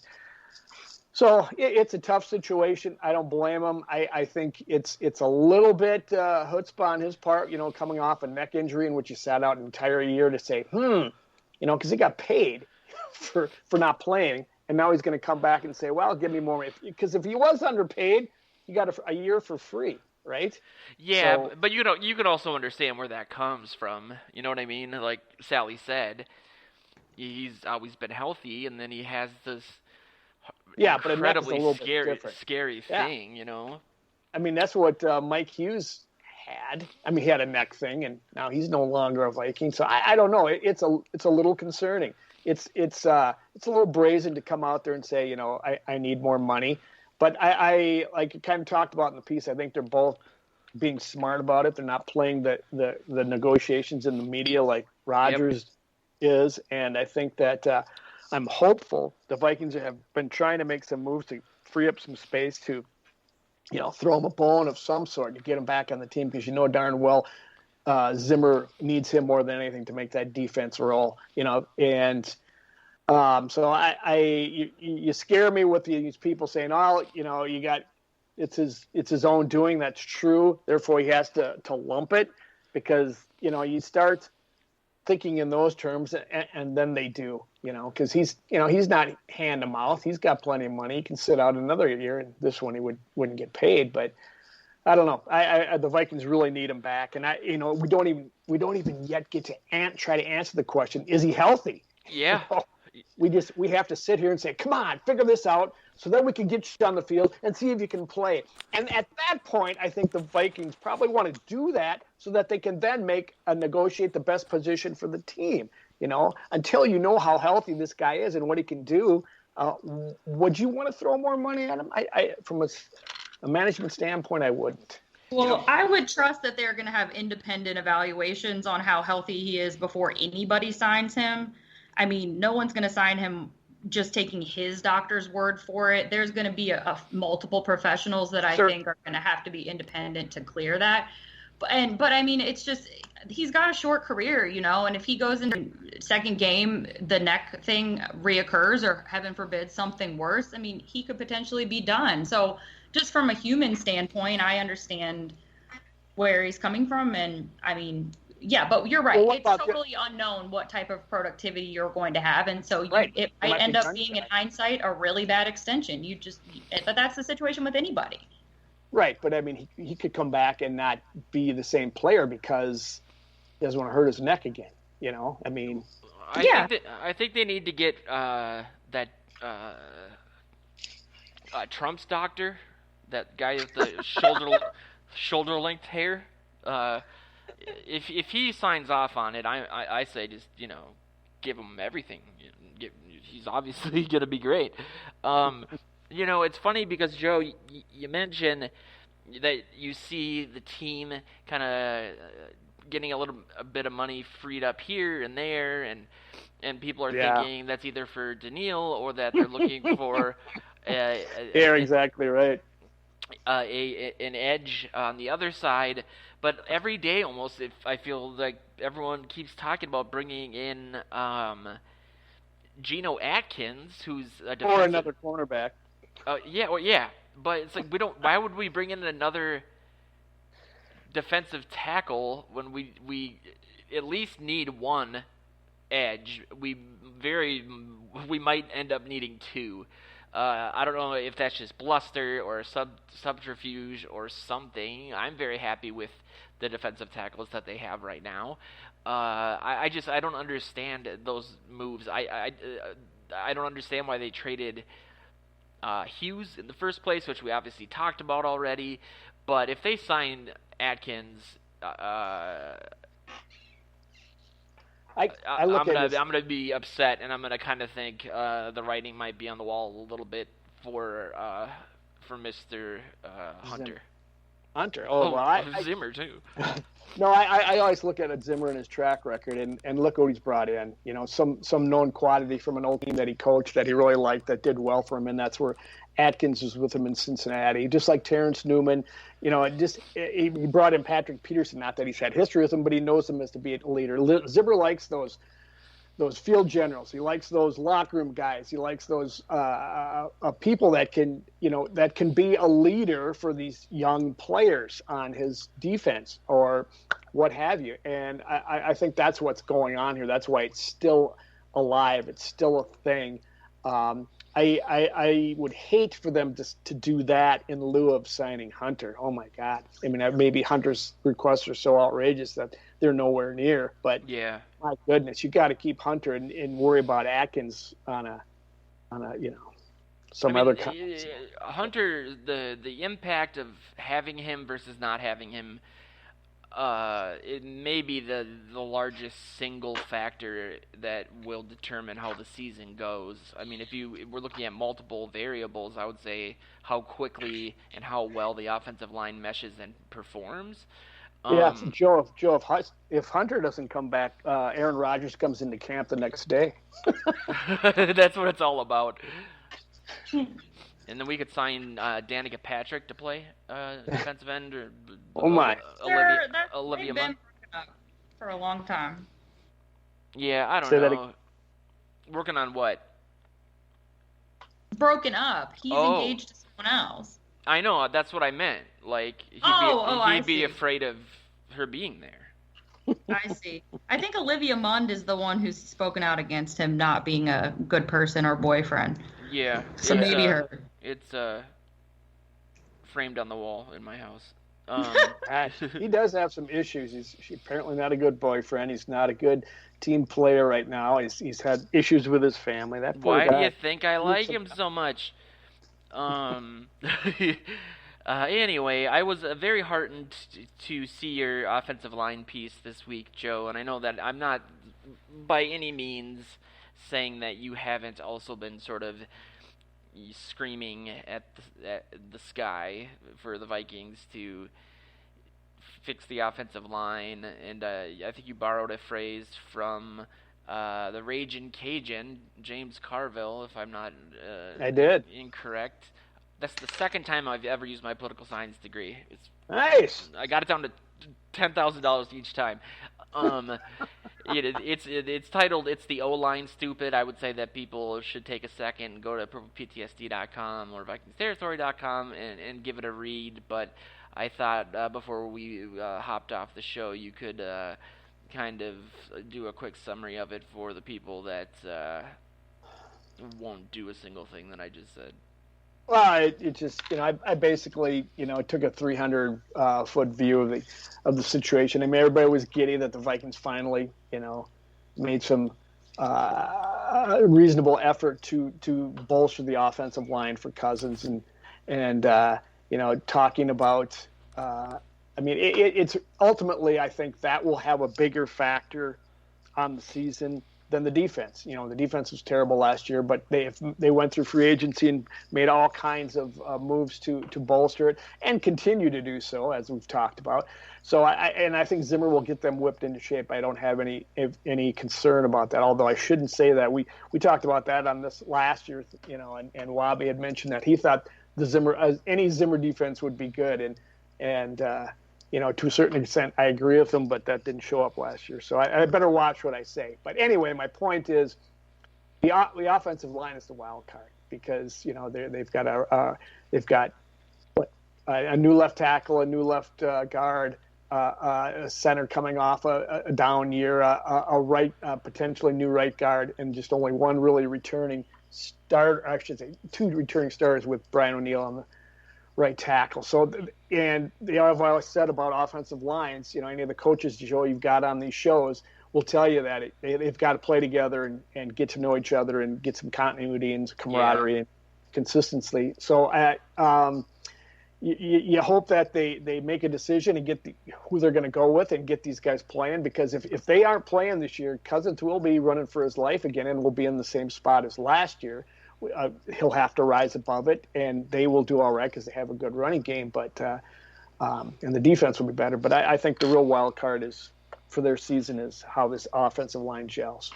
so it's a tough situation. I don't blame him. I think it's a little bit chutzpah on his part, coming off a neck injury in which he sat out an entire year to say, because he got paid for not playing, and now he's going to come back and say, well, give me more. Because if he was underpaid, he got a year for free, right? Yeah, so, but you could also understand where that comes from. You know what I mean? Like Sally said, he's always been healthy, and then he has this Yeah, but incredibly a little bit different. scary thing, I mean, that's what Mike Hughes had. I mean, he had a neck thing, and now he's no longer a Viking. So I don't know. It's a little concerning. It's a little brazen to come out there and say, I need more money. But I like kind of talked about in the piece. I think they're both being smart about it. They're not playing the negotiations in the media like Rodgers is, and I think that I'm hopeful the Vikings have been trying to make some moves to free up some space to, throw him a bone of some sort to get him back on the team, because darn well Zimmer needs him more than anything to make that defense roll, and so you scare me with these people saying, it's his own doing. That's true. Therefore, he has to lump it, because you start thinking in those terms, and then they do, because he's not hand to mouth. He's got plenty of money. He can sit out another year, and this one he wouldn't get paid. But I don't know. The Vikings really need him back, and we don't even yet get to try to answer the question: is he healthy? Yeah. We have to sit here and say, come on, figure this out, so then we can get you on the field and see if you can play. And at that point, I think the Vikings probably want to do that so that they can then negotiate the best position for the team. Until you know how healthy this guy is and what he can do, would you want to throw more money at him? I from a management standpoint, I wouldn't. Well, I would trust that they're going to have independent evaluations on how healthy he is before anybody signs him. I mean, no one's going to sign him just taking his doctor's word for it. There's going to be multiple professionals that I think are going to have to be independent to clear that. But I mean, it's just, he's got a short career, and if he goes into second game, the neck thing reoccurs, or heaven forbid something worse, I mean, he could potentially be done. So just from a human standpoint, I understand where he's coming from. And I mean, yeah, but you're right. It's totally unknown what type of productivity you're going to have. And so it might end up being, in hindsight, a really bad extension. But that's the situation with anybody. Right. But I mean, he could come back and not be the same player because he doesn't want to hurt his neck again. I mean, I think they need to get that Trump's doctor, that guy with the shoulder length hair. If he signs off on it, I say just give him everything. He's obviously gonna be great. It's funny because Joe, you mentioned that you see the team kind of getting a bit of money freed up here and there, and people are thinking that's either for Danielle or that they're looking for. Exactly right. An edge on the other side, but every day almost, if I feel like everyone keeps talking about bringing in Geno Atkins, who's a defensive, or another cornerback. But it's like why would we bring in another defensive tackle when we at least need one edge? We might end up needing two. I don't know if that's just bluster or subterfuge or something. I'm very happy with the defensive tackles that they have right now. I don't understand those moves. I don't understand why they traded Hughes in the first place, which we obviously talked about already. But if they signed Atkins, I'm gonna be upset, and I'm gonna kind of think the writing might be on the wall a little bit for Mr. Hunter. Hunter. Oh, well, Zimmer too. No, I always look at Zimmer and his track record, and look what he's brought in. Some known quantity from an old team that he coached that he really liked, that did well for him, and that's where Atkins was with him in Cincinnati. Just like Terrence Newman, he brought in Patrick Peterson. Not that he's had history with him, but he knows him as to be a leader. Zimmer likes those field generals. He likes those locker room guys. He likes those people that can be a leader for these young players on his defense or what have you. And I think that's what's going on here. That's why it's still alive. It's still a thing. I would hate for them to do that in lieu of signing Hunter. Oh my God! I mean, maybe Hunter's requests are so outrageous that they're nowhere near. But yeah, my goodness, you got to keep Hunter and worry about Atkins on a some other Hunter, the impact of having him versus not having him, it may be the largest single factor that will determine how the season goes. I mean, if we're looking at multiple variables, I would say how quickly and how well the offensive line meshes and performs. Joe. If Hunter doesn't come back, Aaron Rodgers comes into camp the next day. That's what it's all about. And then we could sign Danica Patrick to play defensive end, or Olivia Munn. Been working up for a long time. Yeah, I don't know. Working on what? Broken up. He's engaged to someone else. I know. That's what I meant. Like he'd be afraid of her being there. I see. I think Olivia Munn is the one who's spoken out against him not being a good person or boyfriend. Yeah. So maybe her. It's framed on the wall in my house. He does have some issues. He's apparently not a good boyfriend. He's not a good team player right now. He's had issues with his family. That poor guy. Why do you think I like him so much? Anyway, I was very heartened to see your offensive line piece this week, Joe, and I know that I'm not by any means saying that you haven't also been sort of screaming at the sky for the Vikings to fix the offensive line, and I think you borrowed a phrase from the Ragin' Cajun, James Carville, if I'm not I did. Incorrect. That's the second time I've ever used my political science degree. It's nice. I got it down to $10,000 each time. It's titled "It's the O-Line Stupid." I would say that people should take a second and go to purpleptsd.com or VikingsTerritory.com and give it a read. But I thought before we hopped off the show, you could kind of do a quick summary of it for the people that won't do a single thing that I just said. Well, it just, I basically, took a 300-foot view of the situation. I mean, everybody was giddy that the Vikings finally, made some reasonable effort to bolster the offensive line for Cousins and talking about. It's ultimately, I think that will have a bigger factor on the season than the defense. The defense was terrible last year, but they went through free agency and made all kinds of moves to bolster it and continue to do so, as we've talked about. So I think Zimmer will get them whipped into shape. I don't have any concern about that, although I shouldn't say that. We talked about that on this last year, and Wabi had mentioned that he thought any Zimmer defense would be good, and to a certain extent, I agree with him, but that didn't show up last year. So I better watch what I say. But anyway, my point is the offensive line is the wild card because they've got a new left tackle, a new left guard, a center coming off a down year, a right potentially new right guard, and just only one really returning starter. I should say two returning starters with Brian O'Neill on the right tackle. So, and I've always said about offensive lines, any of the coaches, Joe, you've got on these shows will tell you that they've got to play together and get to know each other and get some continuity and camaraderie and consistency. So, you hope that they make a decision and get who they're going to go with and get these guys playing, because if they aren't playing this year, Cousins will be running for his life again and will be in the same spot as last year. He'll have to rise above it, and they will do all right because they have a good running game. But and the defense will be better. But I think the real wild card is for their season is how this offensive line gels.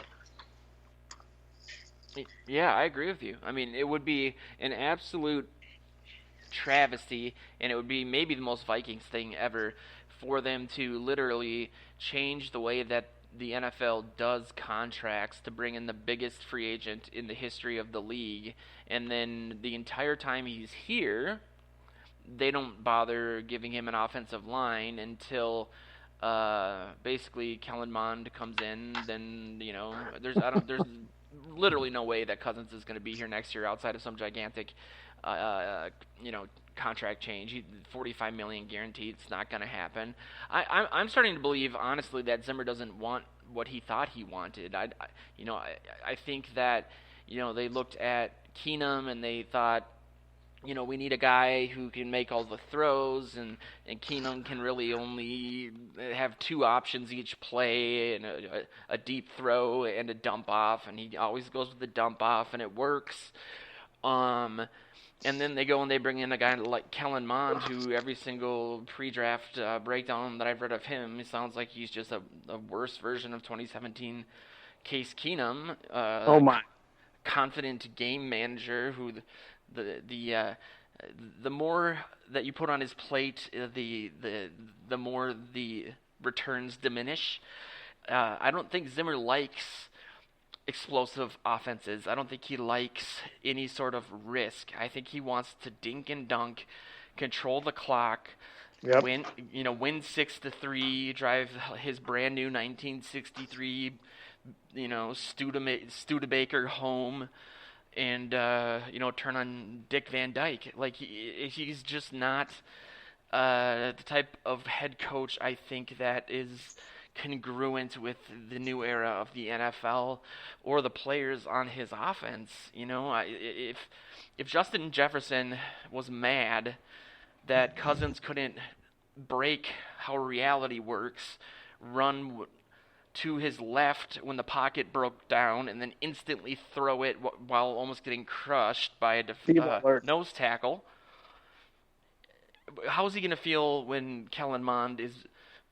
Yeah, I agree with you. I mean, it would be an absolute travesty, and it would be maybe the most Vikings thing ever for them to literally change the way that the NFL does contracts to bring in the biggest free agent in the history of the league, and then the entire time he's here, they don't bother giving him an offensive line until basically Kellen Mond comes in. Then there's literally no way that Cousins is going to be here next year outside of some gigantic contract change. $45 million guaranteed. It's not going to happen. I'm starting to believe, honestly, that Zimmer doesn't want what he thought he wanted. I think that they looked at Keenum and they thought, we need a guy who can make all the throws, and Keenum can really only have two options each play, and a deep throw and a dump off, and he always goes with the dump off, and it works. And then they go and they bring in a guy like Kellen Mond, who every single pre-draft breakdown that I've read of him, it sounds like he's just a worse version of 2017 Case Keenum. Oh my! Confident game manager who the more that you put on his plate, the more the returns diminish. I don't think Zimmer likes explosive offenses. I don't think he likes any sort of risk. I think he wants to dink and dunk, control the clock, win 6-3, drive his brand new 1963, Studebaker home, and turn on Dick Van Dyke. Like he's just not the type of head coach I think that is congruent with the new era of the NFL or the players on his offense. If Justin Jefferson was mad that Cousins couldn't break how reality works, run to his left when the pocket broke down, and then instantly throw it while almost getting crushed by a nose tackle. How is he going to feel when Kellen Mond is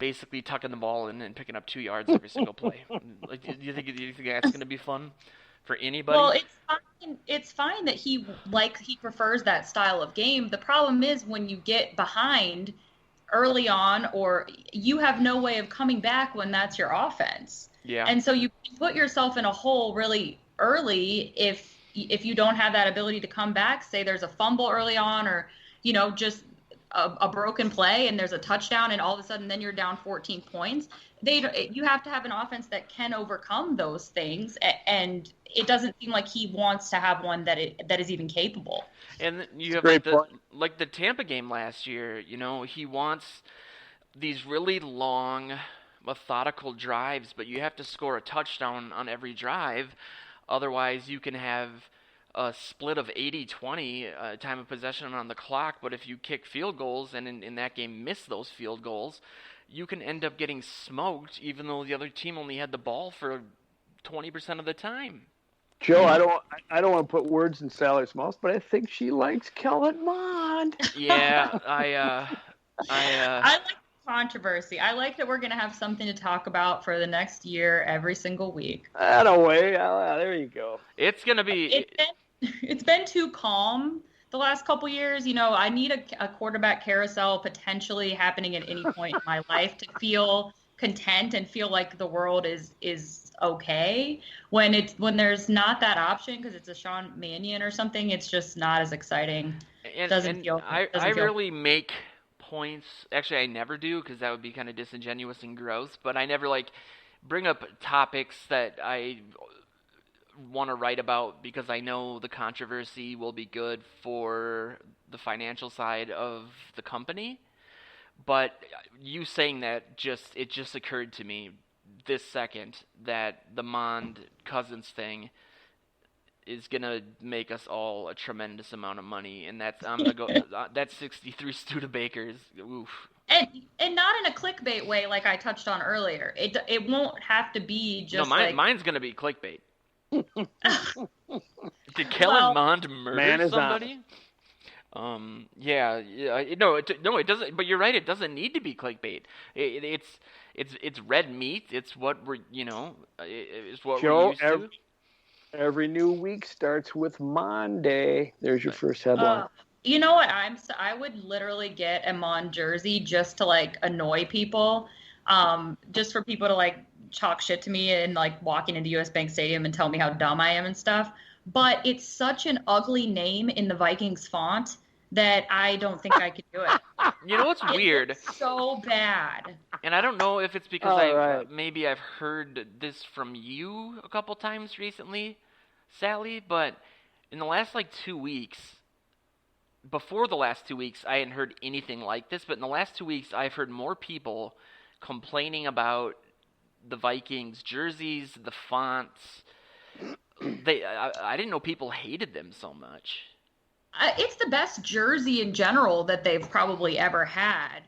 basically tucking the ball in and picking up 2 yards every single play? Like, do you think that's going to be fun for anybody? Well, it's fine that he prefers that style of game. The problem is when you get behind early on, or you have no way of coming back when that's your offense. Yeah. And so you put yourself in a hole really early if you don't have that ability to come back. Say there's a fumble early on, or just a broken play and there's a touchdown, and all of a sudden then you're down 14 points. You have to have an offense that can overcome those things, and it doesn't seem like he wants to have one that is even capable. And you have like the Tampa game last year. He wants these really long, methodical drives, but you have to score a touchdown on every drive. Otherwise, you can have a split of 80-20 time of possession on the clock. But if you kick field goals and in that game miss those field goals, you can end up getting smoked, even though the other team only had the ball for 20% of the time. Joe, I don't want to put words in Sally's mouth, but I think she likes Kellen Mond. Yeah, I like controversy. I like that we're going to have something to talk about for the next year every single week. There you go. It's going to be... It's been too calm the last couple years. I need a quarterback carousel potentially happening at any point in my life to feel content and feel like the world is okay. When there's not that option because it's a Sean Mannion or something, it's just not as exciting. I really make points. Actually, I never do, because that would be kind of disingenuous and gross. But I never bring up topics that I want to write about because I know the controversy will be good for the financial side of the company. But you saying that it just occurred to me this second that the Mond Cousins thing is gonna make us all a tremendous amount of money, and I'm gonna go. That's 63 Studebakers. Oof. And not in a clickbait way, like I touched on earlier. It won't have to be just. No, mine's gonna be clickbait. Did Kellen Mond murder somebody? It doesn't. But you're right. It doesn't need to be clickbait. It's red meat. It's what we're it's what we're used to. Every new week starts with Monday. There's your first headline. You know what? I would literally get a Mond jersey just to annoy people, just for people to talk shit to me and walking into US Bank Stadium and tell me how dumb I am and stuff. But it's such an ugly name in the Vikings font that I don't think I could do it. You know what's weird? It's so bad. And I don't know if it's because maybe I've heard this from you a couple times recently, Sally, but in the last 2 weeks, before the last 2 weeks, I hadn't heard anything like this, but in the last 2 weeks, I've heard more people complaining about the Vikings jerseys, the fonts, I didn't know people hated them so much. It's the best jersey in general that they've probably ever had.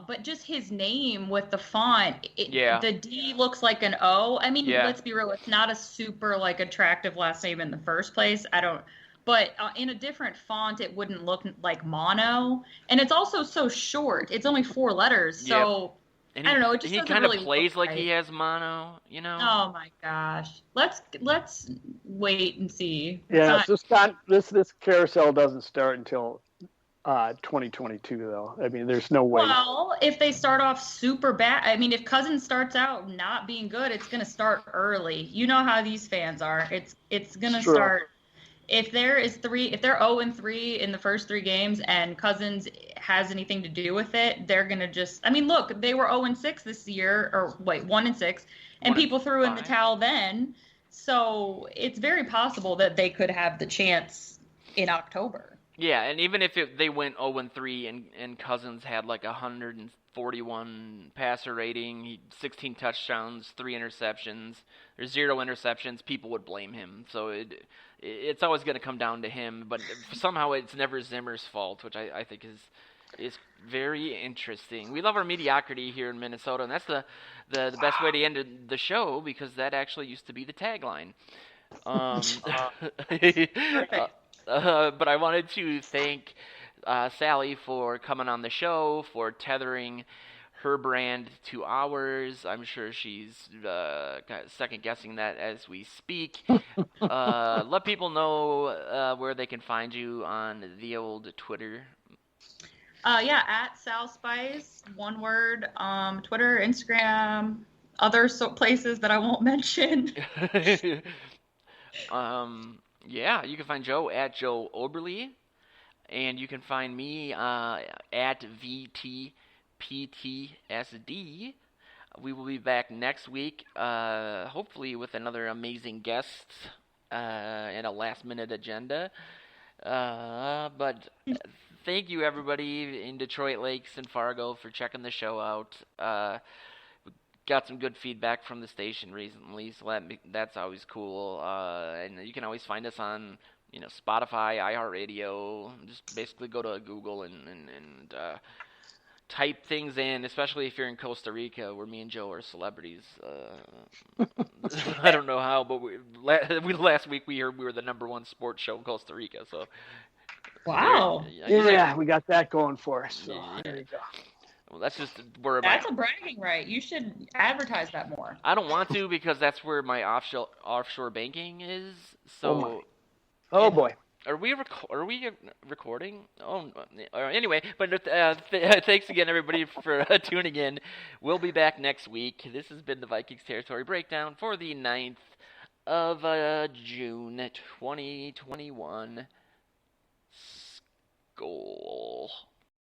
But just his name with the font, the D looks like an O. I mean, let's be real, it's not a super like attractive last name in the first place. But in a different font, it wouldn't look like mono. And it's also so short. It's only 4 letters. So and I don't know. It just he doesn't kind of really plays look like he has mono, you know? Oh my gosh. Let's wait and see. Yeah, this carousel doesn't start until 2022 though. I mean, there's no way. Well, if they start off super bad, I mean, if Cousins starts out not being good, it's going to start early. You know how these fans are. It's going to start. If they're 0-3 in the first 3 games and Cousins has anything to do with it, they're going to just, I mean, look, they were 0-6 this year, or wait, 1-6, and people threw in the towel then. So it's very possible that they could have the chance in October. Yeah, and even if they went 0-3 and Cousins had like 141 passer rating, 16 touchdowns, 3 interceptions, or 0 interceptions, people would blame him. So it's always going to come down to him, but somehow it's never Zimmer's fault, which I think is very interesting. We love our mediocrity here in Minnesota, and that's the best way to end the show, because that actually used to be the tagline. But I wanted to thank Sally for coming on the show, for tethering her brand to ours. I'm sure she's second-guessing that as we speak. Let people know where they can find you on the old Twitter. At Sal Spice, one word, Twitter, Instagram, other places that I won't mention. You can find Joe at Joe Oberly, and you can find me at VTPTSD. We will be back next week, hopefully with another amazing guest and a last-minute agenda. But thank you, everybody in Detroit Lakes and Fargo, for checking the show out. Got some good feedback from the station recently, so that's always cool. And you can always find us on, Spotify, iHeartRadio. Just basically go to Google and type things in, especially if you're in Costa Rica, where me and Joe are celebrities. I don't know how, but last week we heard we were the #1 sports show in Costa Rica. So wow, we got that going for us. So there you go. Well, that's a bragging right. You should advertise that more. I don't want to, because that's where my offshore banking is. So, oh boy, are we recording? Oh, anyway. But thanks again, everybody, for tuning in. We'll be back next week. This has been the Vikings Territory Breakdown for the 9th of June, 2021. Skol.